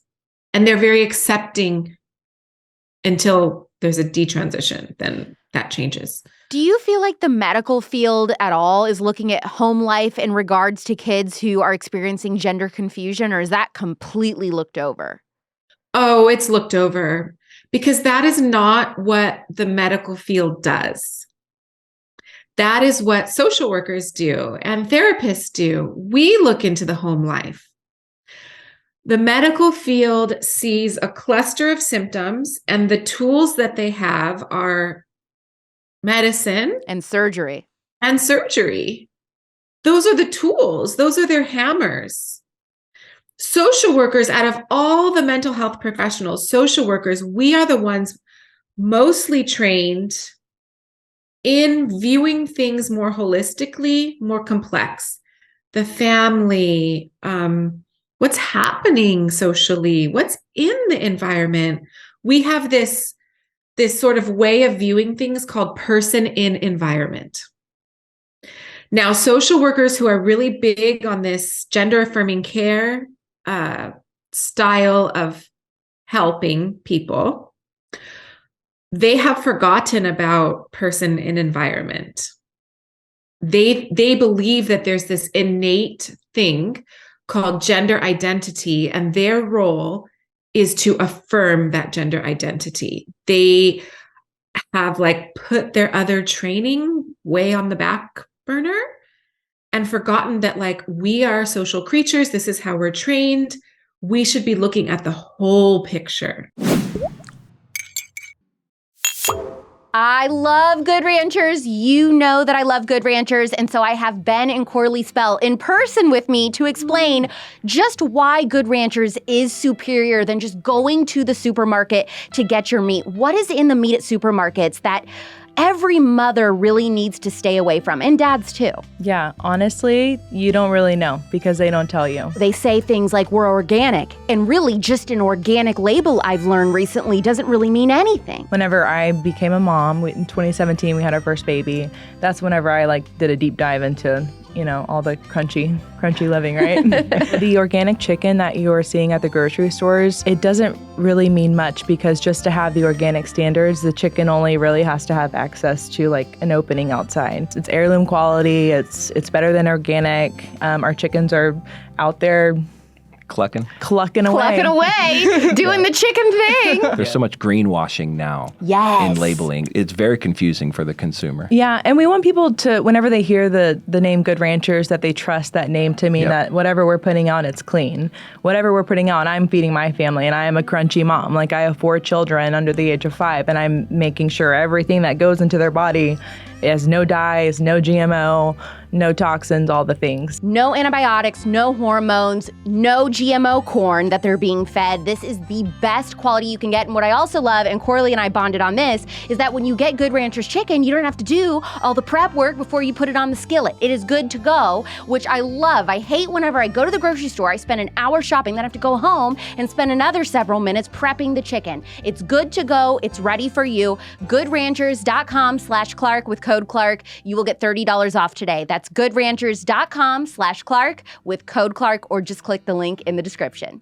And they're very accepting until there's a detransition. Then that changes. Do you feel like the medical field at all is looking at home life in regards to kids who are experiencing gender confusion, or is that completely looked over? Oh, it's looked over because that is not what the medical field does. That is what social workers do and therapists do. We look into the home life. The medical field sees a cluster of symptoms, and the tools that they have are medicine and surgery. And surgery. Those are the tools. Those are their hammers. Social workers, out of all the mental health professionals, social workers, we are the ones mostly trained in viewing things more holistically, more complex. The family, what's happening socially, what's in the environment. We have this sort of way of viewing things called person in environment. Now, social workers who are really big on this gender affirming care style of helping people, they have forgotten about person in environment. They believe that there's this innate thing called gender identity, and their role is to affirm that gender identity. They have put their other training way on the back burner and forgotten that we are social creatures. This is how we're trained. We should be looking at the whole picture. I love Good Ranchers. You know that I love Good Ranchers. And so I have Ben and Corley Spell in person with me to explain just why Good Ranchers is superior than just going to the supermarket to get your meat. What is in the meat at supermarkets that every mother really needs to stay away from, and dads too? Yeah, honestly, you don't really know because they don't tell you. They say things like we're organic, and really just an organic label I've learned recently doesn't really mean anything. Whenever I became a mom, in 2017, we had our first baby. That's whenever I did a deep dive into all the crunchy living, right? The organic chicken that you are seeing at the grocery stores, it doesn't really mean much because just to have the organic standards, the chicken only really has to have access to an opening outside. It's heirloom quality. It's better than organic. Our chickens are out there Clucking away, doing the chicken thing. There's so much greenwashing now in labeling. It's very confusing for the consumer. Yeah, and we want people to, whenever they hear the name Good Ranchers, that they trust that name to mean that whatever we're putting out, it's clean. Whatever we're putting out, I'm feeding my family, and I am a crunchy mom. I have 4 children under the age of 5, and I'm making sure everything that goes into their body has no dyes, no GMO, no toxins, all the things. No antibiotics, no hormones, no GMO corn that they're being fed. This is the best quality you can get. And what I also love, and Corley and I bonded on this, is that when you get Good Ranchers chicken, you don't have to do all the prep work before you put it on the skillet. It is good to go, which I love. I hate whenever I go to the grocery store, I spend an hour shopping, then I have to go home and spend another several minutes prepping the chicken. It's good to go. It's ready for you. GoodRanchers.com/Clark with code Clark. You will get $30 off today. That's GoodRanchers.com/Clark with code Clark, or just click the link in the description.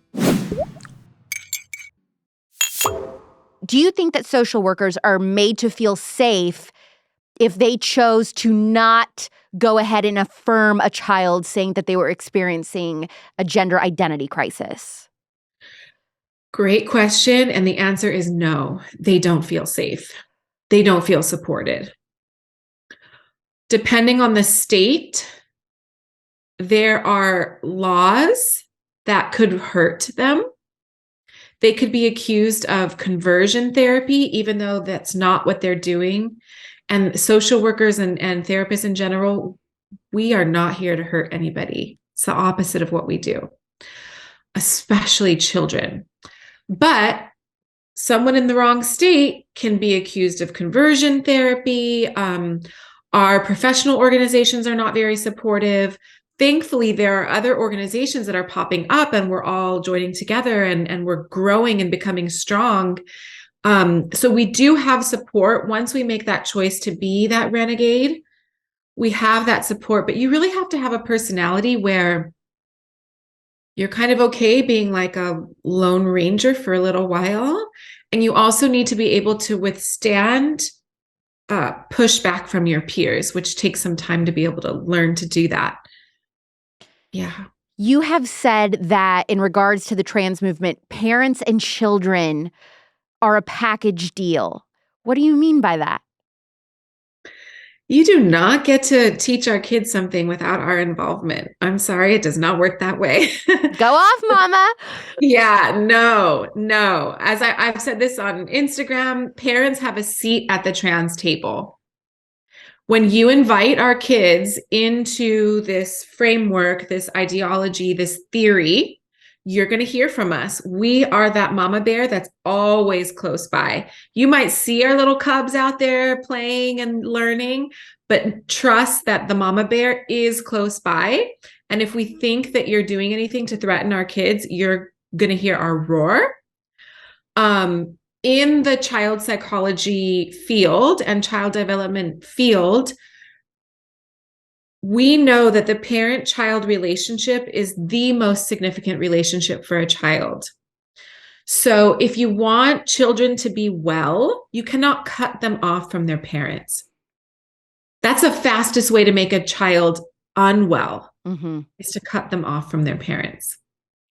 Do you think that social workers are made to feel safe if they chose to not go ahead and affirm a child saying that they were experiencing a gender identity crisis? Great question. And the answer is no, they don't feel safe. They don't feel supported. Depending on the state, there are laws that could hurt them. They could be accused of conversion therapy, even though that's not what they're doing. And social workers and therapists in general, we are not here to hurt anybody. It's the opposite of what we do, especially children. But someone in the wrong state can be accused of conversion therapy. Our professional organizations are not very supportive. Thankfully, there are other organizations that are popping up, and we're all joining together, and we're growing and becoming strong. So we do have support. Once we make that choice to be that renegade, we have that support, but you really have to have a personality where you're kind of okay being like a lone ranger for a little while. And you also need to be able to withstand pushback from your peers, which takes some time to be able to learn to do that. Yeah. You have said that in regards to the trans movement, parents and children are a package deal. What do you mean by that? You do not get to teach our kids something without our involvement. I'm sorry, it does not work that way. Go off, mama. Yeah, no. As I've said this on Instagram, parents have a seat at the trans table. When you invite our kids into this framework, this ideology, this theory, you're going to hear from us. We are that mama bear that's always close by. You might see our little cubs out there playing and learning, but trust that the mama bear is close by. And if we think that you're doing anything to threaten our kids, you're going to hear our roar. In the child psychology field and child development field, we know that the parent-child relationship is the most significant relationship for a child. So if you want children to be well, you cannot cut them off from their parents. That's the fastest way to make a child unwell, is to cut them off from their parents.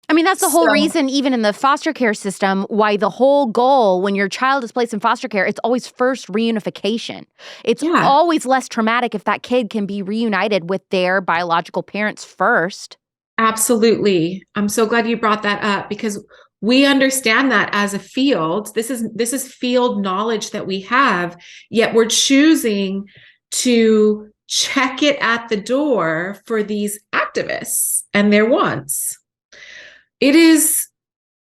I mean, that's the whole reason, even in the foster care system, why the whole goal when your child is placed in foster care, it's always first reunification. It's always less traumatic if that kid can be reunited with their biological parents first. Absolutely. I'm so glad you brought that up, because we understand that as a field. This is field knowledge that we have, yet we're choosing to check it at the door for these activists and their wants. It is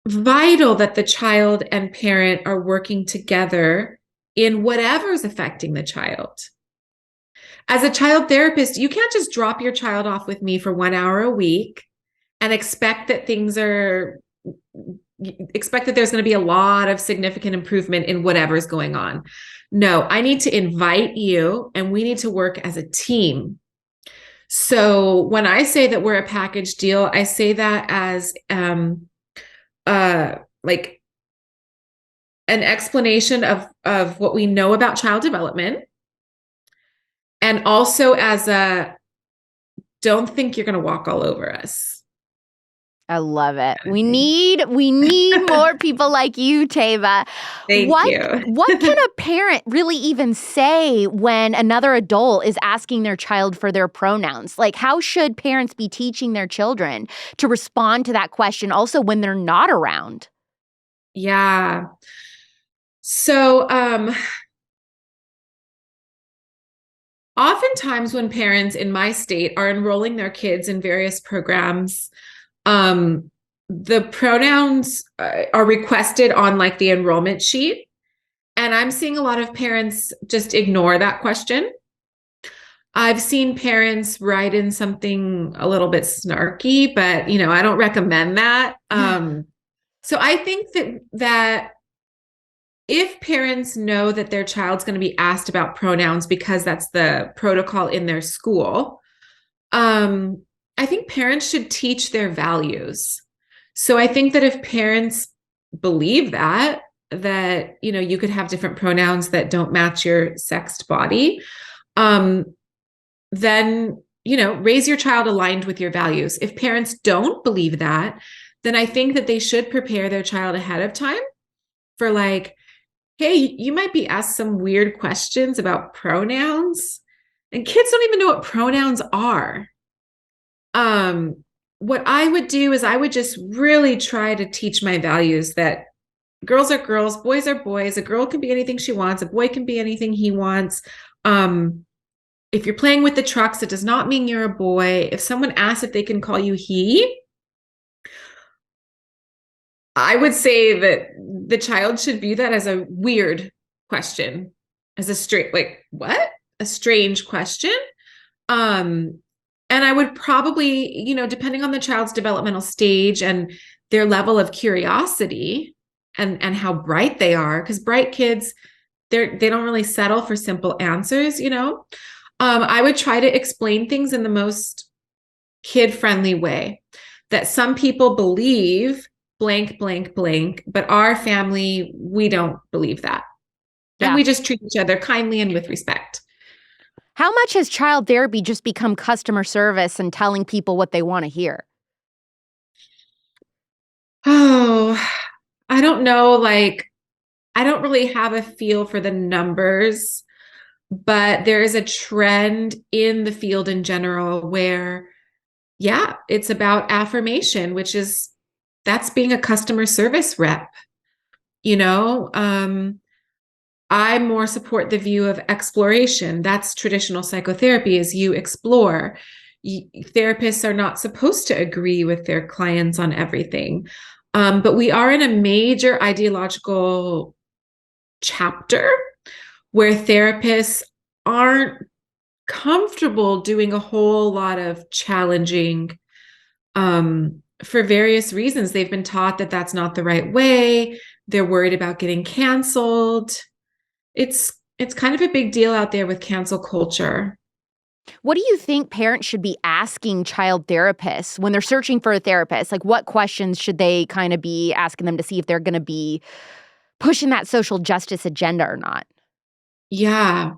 vital that the child and parent are working together in whatever's affecting the child. As a child therapist, you can't just drop your child off with me for 1 hour a week and expect that there's going to be a lot of significant improvement in whatever's going on. No, I need to invite you, and we need to work as a team. So when I say that we're a package deal, I say that as like an explanation of what we know about child development, and also as a don't think you're going to walk all over us. I love it. We need more people like you, Tava. Thank you. What can a parent really even say when another adult is asking their child for their pronouns? Like, how should parents be teaching their children to respond to that question also when they're not around? Yeah. So, oftentimes when parents in my state are enrolling their kids in various programs, the pronouns are requested on like the enrollment sheet. And I'm seeing a lot of parents just ignore that question. I've seen parents write in something a little bit snarky, but I don't recommend that. So I think that if parents know that their child's going to be asked about pronouns because that's the protocol in their school, I think parents should teach their values. So I think that if parents believe that you could have different pronouns that don't match your sexed body, then, raise your child aligned with your values. If parents don't believe that, then I think that they should prepare their child ahead of time for like, hey, you might be asked some weird questions about pronouns, and kids don't even know what pronouns are. What I would do is I would just really try to teach my values that girls are girls, boys are boys. A girl can be anything she wants. A boy can be anything he wants. If you're playing with the trucks, it does not mean you're a boy. If someone asks if they can call you he, I would say that the child should view that as a weird question, as a straight, like, what? A strange question. And I would probably, depending on the child's developmental stage and their level of curiosity and how bright they are, because bright kids, they don't really settle for simple answers, I would try to explain things in the most kid-friendly way. That some people believe blank, blank, blank, but our family, we don't believe that. Yeah. And we just treat each other kindly and with respect. How much has child therapy just become customer service and telling people what they want to hear? Oh, I don't know. Like, I don't really have a feel for the numbers, but there is a trend in the field in general where, yeah, it's about affirmation, which is, that's being a customer service rep. I more support the view of exploration. That's traditional psychotherapy, is you explore. Therapists are not supposed to agree with their clients on everything. But we are in a major ideological chapter where therapists aren't comfortable doing a whole lot of challenging for various reasons. They've been taught that that's not the right way. They're worried about getting canceled. It's kind of a big deal out there with cancel culture. What do you think parents should be asking child therapists when they're searching for a therapist? Like, what questions should they kind of be asking them to see if they're going to be pushing that social justice agenda or not? Yeah.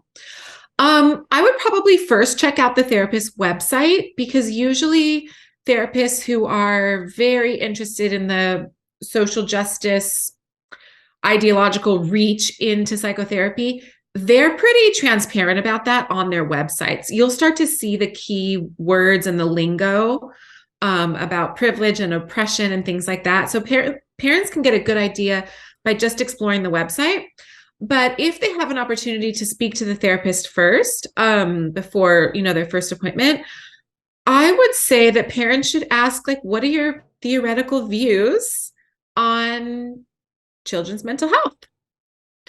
I would probably first check out the therapist's website, because usually therapists who are very interested in the social justice ideological reach into psychotherapy, they're pretty transparent about that on their websites. You'll start to see the key words and the lingo about privilege and oppression and things like that. So parents can get a good idea by just exploring the website. But if they have an opportunity to speak to the therapist first, before, their first appointment, I would say that parents should ask, like, what are your theoretical views on children's mental health?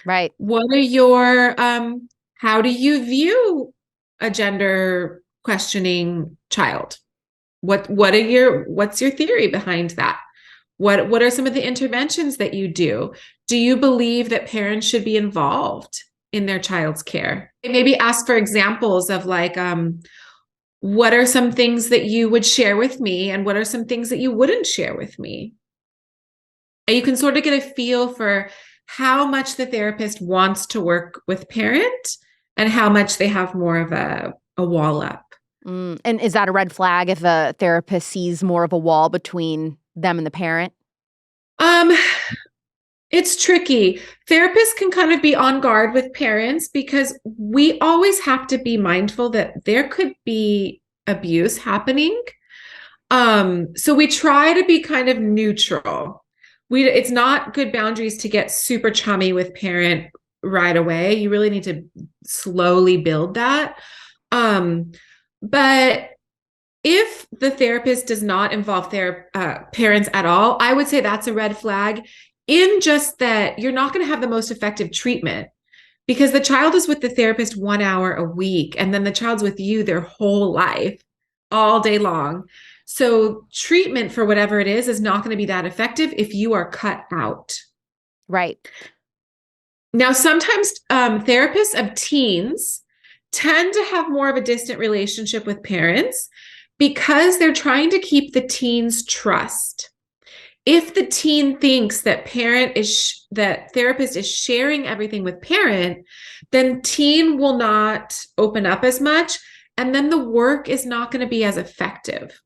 Right. What are your, how do you view a gender questioning child? What's your theory behind that? What are some of the interventions that you do? Do you believe that parents should be involved in their child's care? Maybe ask for examples of, like, what are some things that you would share with me, and what are some things that you wouldn't share with me? And you can sort of get a feel for how much the therapist wants to work with parent and how much they have more of a wall up. And is that a red flag if a therapist sees more of a wall between them and the parent? It's tricky. Therapists can kind of be on guard with parents, because we always have to be mindful that there could be abuse happening. So we try to be kind of neutral. It's not good boundaries to get super chummy with parent right away. You really need to slowly build that. But if the therapist does not involve their parents at all, I would say that's a red flag, in just that you're not going to have the most effective treatment, because the child is with the therapist 1 hour a week, and then the child's with you their whole life, all day long. So treatment for whatever it is not going to be that effective if you are cut out. Right. Now, sometimes therapists of teens tend to have more of a distant relationship with parents, because they're trying to keep the teen's trust. If the teen thinks that that therapist is sharing everything with parent, then teen will not open up as much, and then the work is not going to be as effective.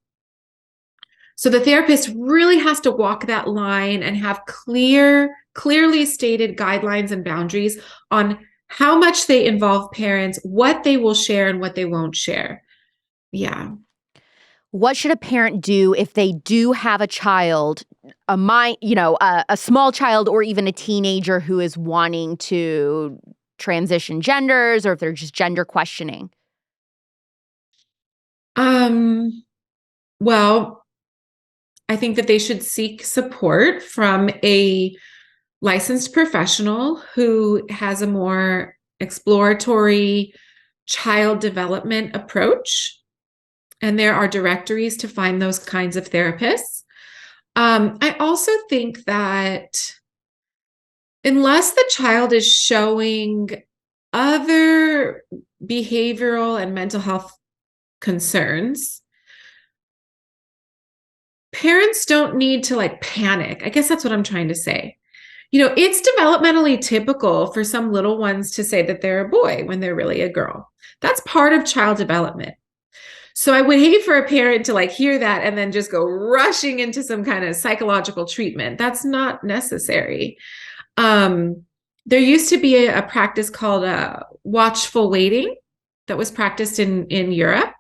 So the therapist really has to walk that line and have clearly stated guidelines and boundaries on how much they involve parents, what they will share and what they won't share. Yeah. What should a parent do if they do have a child, a small child, or even a teenager who is wanting to transition genders, or if they're just gender questioning? Well, I think that they should seek support from a licensed professional who has a more exploratory child development approach. And there are directories to find those kinds of therapists. I also think that unless the child is showing other behavioral and mental health concerns, parents don't need to like panic. I guess that's what I'm trying to say. It's developmentally typical for some little ones to say that they're a boy when they're really a girl. That's part of child development. So I would hate for a parent to like hear that and then just go rushing into some kind of psychological treatment. That's not necessary. There used to be a practice called watchful waiting that was practiced in Europe.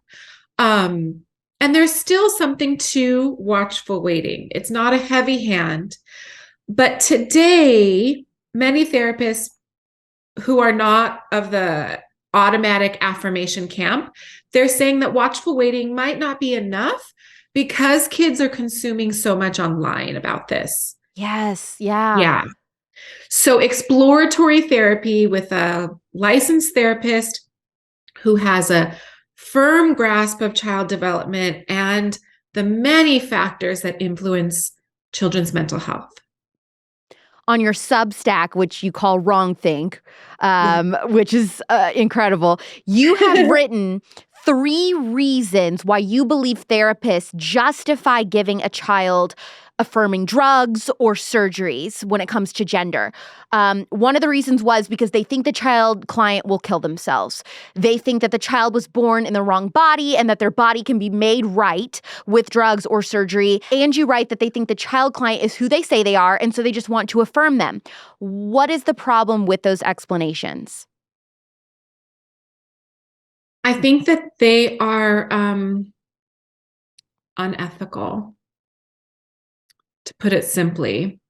And there's still something to watchful waiting. It's not a heavy hand. But today, many therapists who are not of the automatic affirmation camp, they're saying that watchful waiting might not be enough because kids are consuming so much online about this. Yes. Yeah. Yeah. So exploratory therapy with a licensed therapist who has a firm grasp of child development and the many factors that influence children's mental health. On your Substack, which you call Wrong Think, which is incredible, you have written 3 reasons why you believe therapists justify giving a child affirming drugs or surgeries when it comes to gender. One of the reasons was because they think the child client will kill themselves. They think that the child was born in the wrong body and that their body can be made right with drugs or surgery. And you write that they think the child client is who they say they are, and so they just want to affirm them. What is the problem with those explanations? I think that they are unethical, to put it simply.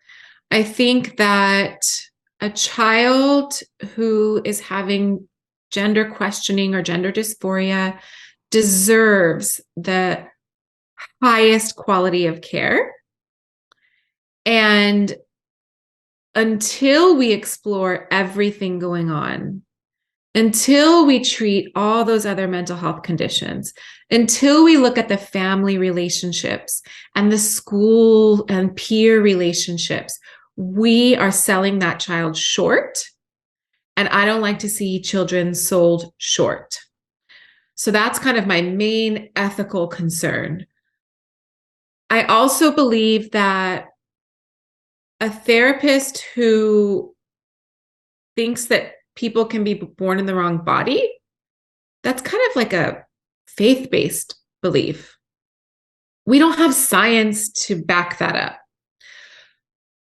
I think that a child who is having gender questioning or gender dysphoria deserves the highest quality of care. And until we explore everything going on, until we treat all those other mental health conditions, until we look at the family relationships and the school and peer relationships, we are selling that child short. And I don't like to see children sold short. So that's kind of my main ethical concern. I also believe that a therapist who thinks that people can be born in the wrong body, that's kind of like a faith-based belief. We don't have science to back that up.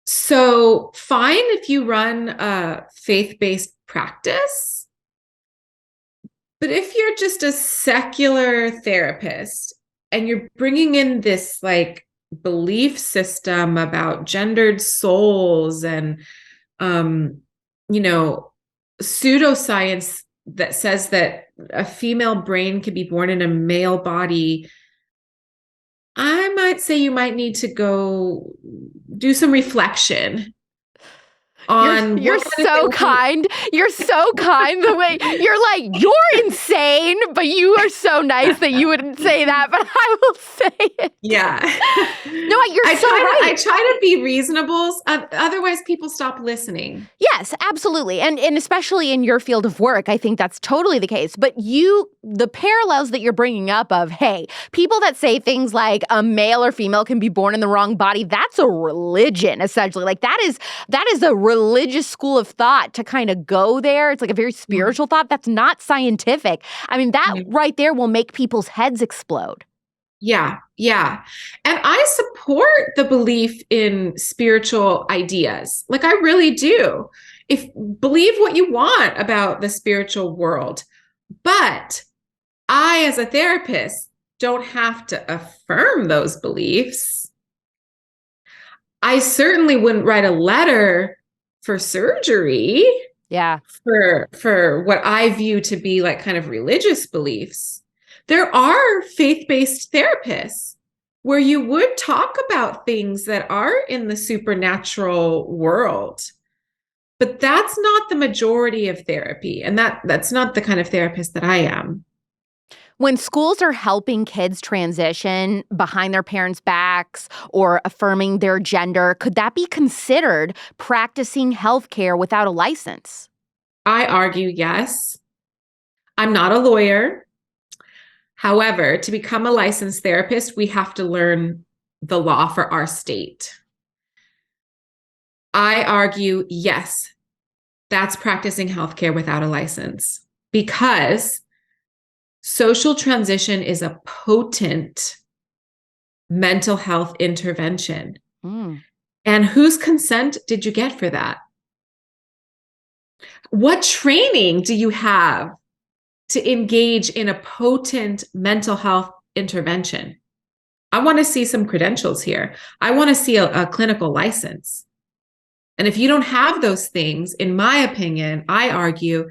So fine if you run a faith-based practice, but if you're just a secular therapist and you're bringing in this like belief system about gendered souls and, pseudoscience that says that a female brain can be born in a male body, I might say you might need to go do some reflection on you're so kind. You're so kind. The way you're like, you're insane, but you are so nice that you wouldn't say that, but I will say it. Yeah. No, you're so right. I try to be reasonable. Otherwise, people stop listening. Yes, absolutely. And especially in your field of work, I think that's totally the case. But the parallels that you're bringing up of, hey, people that say things like a male or female can be born in the wrong body, that's a religion, essentially. Like that is a religious school of thought to kind of go there. It's like a very spiritual thought. That's not scientific. I mean, that right there will make people's heads explode. Yeah. Yeah. And I support the belief in spiritual ideas. Like I really do. Believe what you want about the spiritual world. But I, as a therapist, don't have to affirm those beliefs. I certainly wouldn't write a letter for surgery. Yeah. For what I view to be like kind of religious beliefs. There are faith-based therapists where you would talk about things that are in the supernatural world. But that's not the majority of therapy. And that's not the kind of therapist that I am. When schools are helping kids transition behind their parents' backs or affirming their gender, could that be considered practicing healthcare without a license? I argue yes. I'm not a lawyer. However, to become a licensed therapist, we have to learn the law for our state. I argue, yes, that's practicing healthcare without a license, because social transition is a potent mental health intervention. And whose consent did you get for that? What training do you have to engage in a potent mental health intervention? I want to see some credentials here. I want to see a clinical license. And if you don't have those things, in my opinion, I argue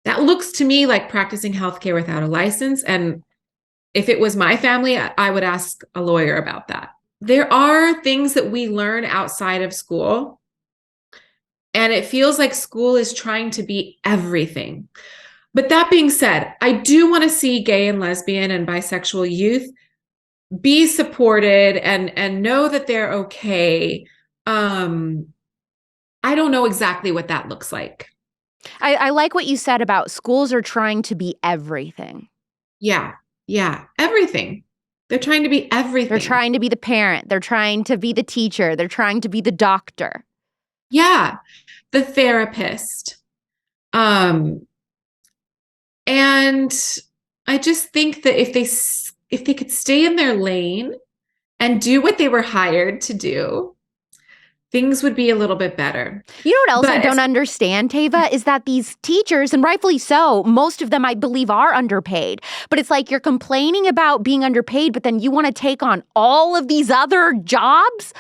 that looks to me like practicing healthcare without a license. And if it was my family, I would ask a lawyer about that. There are things that we learn outside of school, and it feels like school is trying to be everything. But that being said, I do want to see gay and lesbian and bisexual youth be supported and know that they're okay. I don't know exactly what that looks like. I like what you said about schools are trying to be everything. Yeah, everything. They're trying to be everything. They're trying to be the parent. They're trying to be the teacher. They're trying to be the doctor. Yeah, the therapist. And I just think that if they could stay in their lane and do what they were hired to do, things would be a little bit better. You know what else I don't understand, Tava, is that these teachers, and rightfully so, most of them I believe are underpaid. But it's like you're complaining about being underpaid, but then you want to take on all of these other jobs?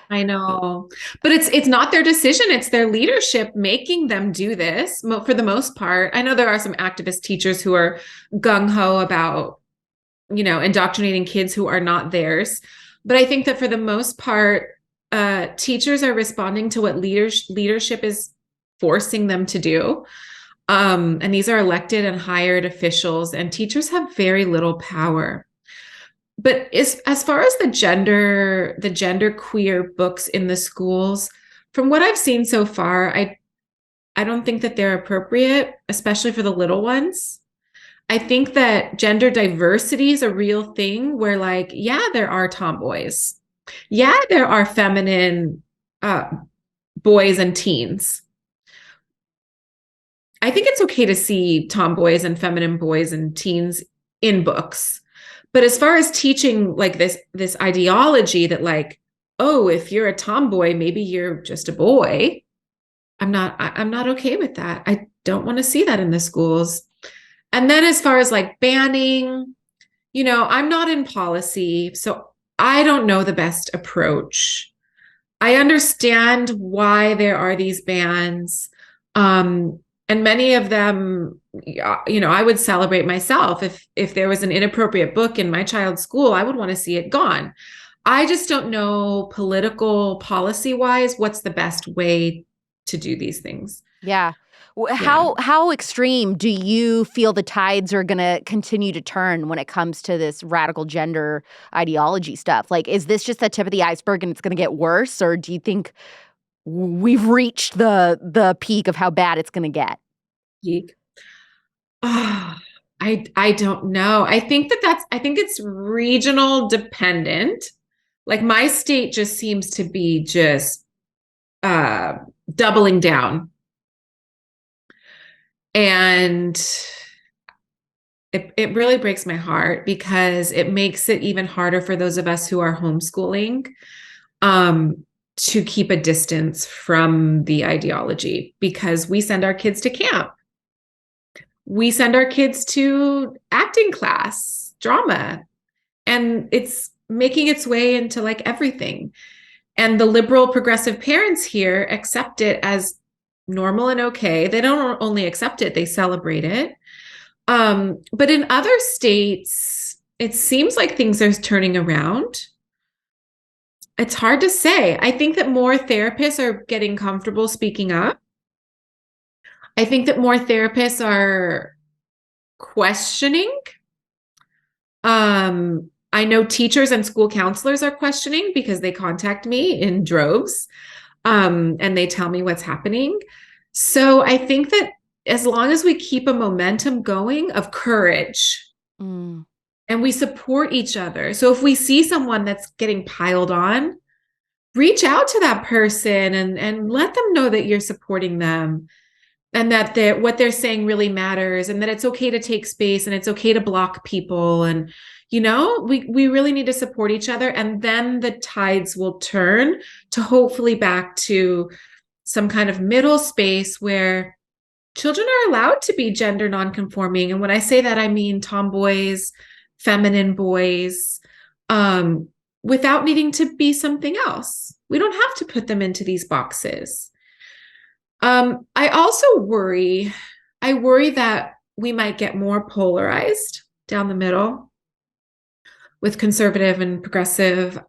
I know. But it's not their decision. It's their leadership making them do this for the most part. I know there are some activist teachers who are gung-ho about, indoctrinating kids who are not theirs. But I think that for the most part, teachers are responding to what leadership is forcing them to do. And these are elected and hired officials, and teachers have very little power. But as far as the gender queer books in the schools, from what I've seen so far, I don't think that they're appropriate, especially for the little ones. I think that gender diversity is a real thing where, there are tomboys. Yeah, there are feminine boys and teens. I think it's okay to see tomboys and feminine boys and teens in books. But as far as teaching this ideology that if you're a tomboy, maybe you're just a boy, I'm not okay with that. I don't want to see that in the schools. And then as far as banning, I'm not in policy, so I don't know the best approach. I understand why there are these bans. And many of them, I would celebrate myself. If there was an inappropriate book in my child's school, I would want to see it gone. I just don't know policy-wise, what's the best way to do these things. Yeah. How extreme do you feel the tides are going to continue to turn when it comes to this radical gender ideology stuff? Is this just the tip of the iceberg and it's going to get worse? Or do you think we've reached the peak of how bad it's going to get? Peak? I don't know. I think it's regional dependent. My state just seems to be doubling down. And it really breaks my heart because it makes it even harder for those of us who are homeschooling to keep a distance from the ideology, because we send our kids to camp. We send our kids to acting class, drama, and it's making its way into everything. And the liberal progressive parents here accept it as normal and okay. They don't only accept it, they celebrate it. But in other states, it seems like things are turning around. It's hard to say. I think that more therapists are getting comfortable speaking up. I think that more therapists are questioning. I know teachers and school counselors are questioning because they contact me in droves, and they tell me what's happening. So I think that as long as we keep a momentum going of courage, and we support each other. So if we see someone that's getting piled on, reach out to that person and let them know that you're supporting them, and that what they're saying really matters, and that it's okay to take space, and it's okay to block people. And, we really need to support each other. And then the tides will turn to hopefully back to some kind of middle space where children are allowed to be gender nonconforming. And when I say that, I mean tomboys, feminine boys, without needing to be something else. We don't have to put them into these boxes. I also worry that we might get more polarized down the middle with conservative and progressive.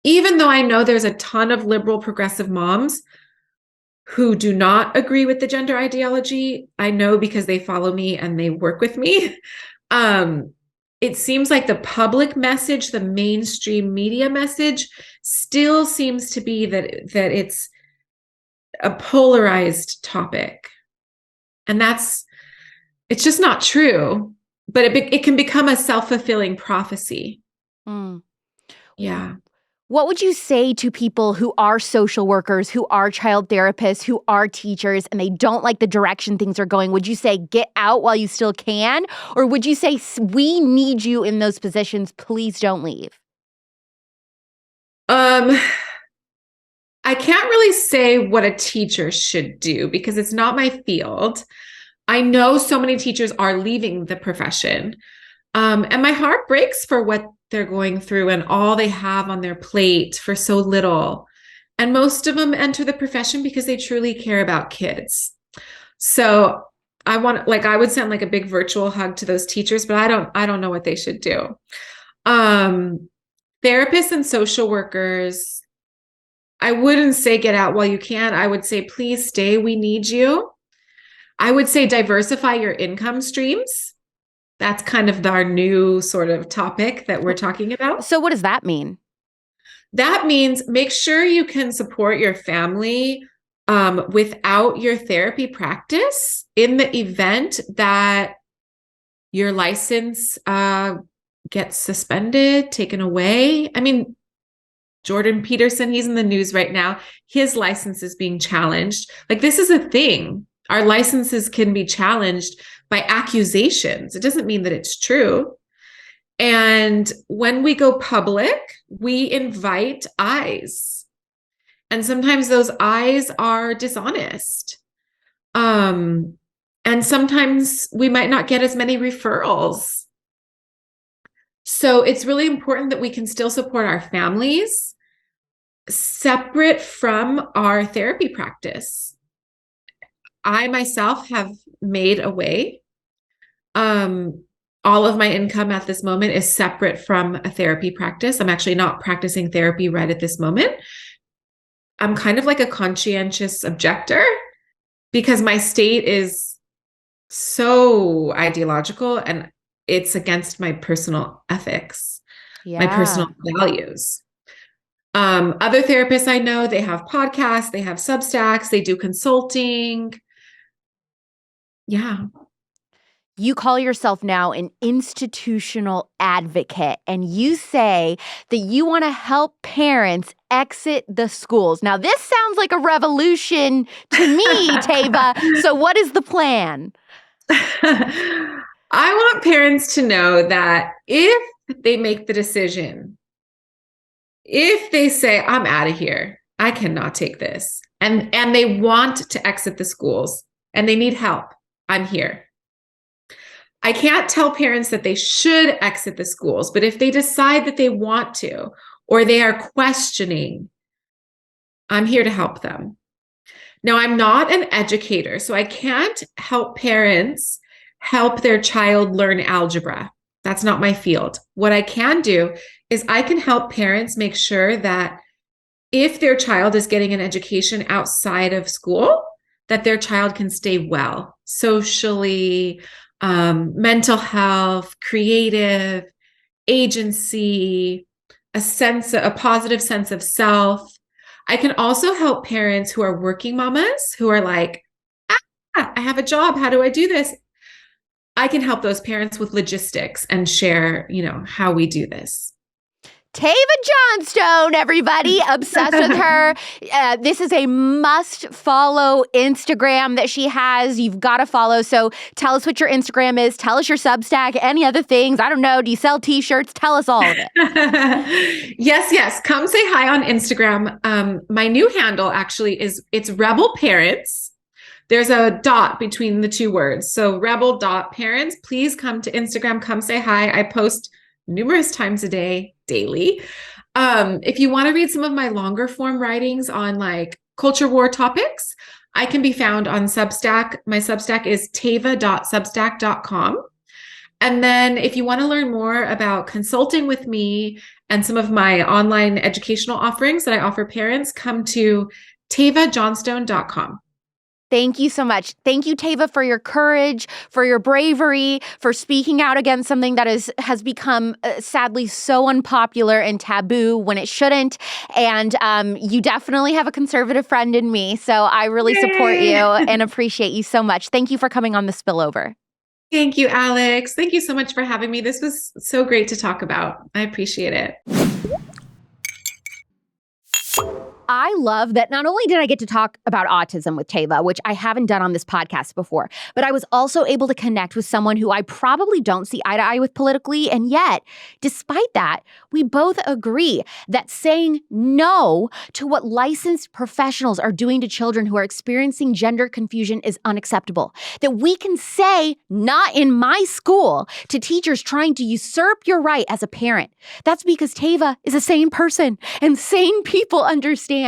Even though I know there's a ton of liberal progressive moms who do not agree with the gender ideology, I know because they follow me and they work with me. It seems like the public message, the mainstream media message, still seems to be that it's a polarized topic. And it's just not true, but it can become a self-fulfilling prophecy. Yeah. What would you say to people who are social workers, who are child therapists, who are teachers, and they don't like the direction things are going? Would you say get out while you still can? Or would you say we need you in those positions, please don't leave? I can't really say what a teacher should do because it's not my field. I know so many teachers are leaving the profession. And my heart breaks for what they're going through and all they have on their plate for so little. And most of them enter the profession because they truly care about kids. So I would send like a big virtual hug to those teachers, but I don't know what they should do. Therapists and social workers, I wouldn't say get out while you can. I would say, please stay. We need you. I would say diversify your income streams. That's kind of our new sort of topic that we're talking about. So what does that mean? That means make sure you can support your family without your therapy practice in the event that your license gets suspended, taken away. I mean, Jordan Peterson, he's in the news right now. His license is being challenged. Like, this is a thing. Our licenses can be challenged by accusations. It doesn't mean that it's true. And when we go public, we invite eyes. And sometimes those eyes are dishonest. And sometimes we might not get as many referrals. So it's really important that we can still support our families separate from our therapy practice. I myself have made a way. All of my income at this moment is separate from a therapy practice. I'm actually not practicing therapy right at this moment. I'm kind of like a conscientious objector because my state is so ideological and it's against my personal ethics, my personal values. Other therapists I know, they have podcasts, they have Substacks, they do consulting. Yeah. You call yourself now an institutional advocate, and you say that you want to help parents exit the schools. Now, this sounds like a revolution to me, Tava. So what is the plan? I want parents to know that if they make the decision, if they say, I'm out of here, I cannot take this, and they want to exit the schools and they need help, I'm here. I can't tell parents that they should exit the schools, but if they decide that they want to, or they are questioning, I'm here to help them. Now, I'm not an educator, so I can't help parents help their child learn algebra. That's not my field. What I can do is I can help parents make sure that if their child is getting an education outside of school, that their child can stay well socially, mental health, creative, agency, a positive sense of self. I can also help parents who are working mamas who are like, I have a job. How do I do this? I can help those parents with logistics and share, how we do this. Teva Johnstone, everybody, obsessed with her. This is a must follow Instagram that she has. You've got to follow. So tell us what your Instagram is. Tell us your Substack, any other things. I don't know. Do you sell t-shirts? Tell us all of it. Yes. Come say hi on Instagram. My new handle actually it's Rebel Parents. There's a dot between the two words. So rebel.parents. Please come to Instagram. Come say hi. I post numerous times a day, daily. If you want to read some of my longer form writings on like culture war topics, I can be found on Substack. My Substack is tava.substack.com. And then if you want to learn more about consulting with me and some of my online educational offerings that I offer parents, come to tevajohnstone.com. Thank you so much. Thank you, Tava, for your courage, for your bravery, for speaking out against something that has become sadly so unpopular and taboo when it shouldn't. And you definitely have a conservative friend in me. So I really support you and appreciate you so much. Thank you for coming on The Spillover. Thank you, Alex. Thank you so much for having me. This was so great to talk about. I appreciate it. I love that not only did I get to talk about autism with Tava, which I haven't done on this podcast before, but I was also able to connect with someone who I probably don't see eye to eye with politically. And yet, despite that, we both agree that saying no to what licensed professionals are doing to children who are experiencing gender confusion is unacceptable. That we can say, not in my school, to teachers trying to usurp your right as a parent. That's because Tava is a sane person, and sane people understand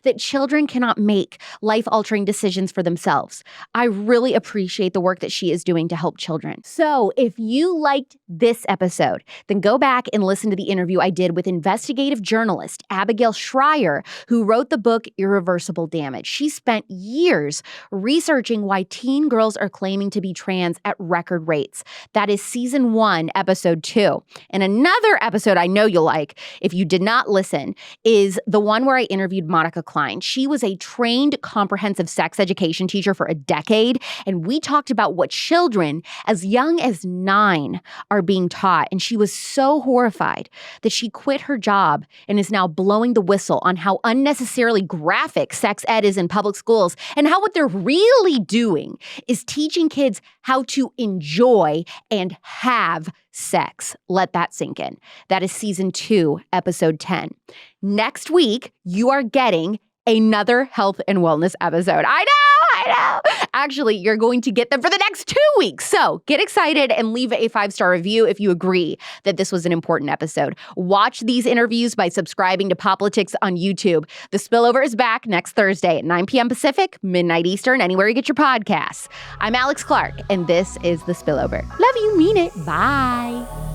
that children cannot make life-altering decisions for themselves. I really appreciate the work that she is doing to help children. So if you liked this episode, then go back and listen to the interview I did with investigative journalist Abigail Schreier, who wrote the book Irreversible Damage. She spent years researching why teen girls are claiming to be trans at record rates. That is season 1, episode 2. And another episode I know you'll like, if you did not listen, is the one where I interviewed Monica Klein. She was a trained comprehensive sex education teacher for a decade, and we talked about what children as young as 9 are being taught, and she was so horrified that she quit her job and is now blowing the whistle on how unnecessarily graphic sex ed is in public schools, and how what they're really doing is teaching kids how to enjoy and have sex. Let that sink in. That is season 2, episode 10. Next week, you are getting another health and wellness episode. I know. Actually, you're going to get them for the next 2 weeks. So get excited and leave a 5-star review if you agree that this was an important episode. Watch these interviews by subscribing to Politics on YouTube. The Spillover is back next Thursday at 9 p.m. Pacific, midnight Eastern, anywhere you get your podcasts. I'm Alex Clark, and this is The Spillover. Love you, mean it. Bye.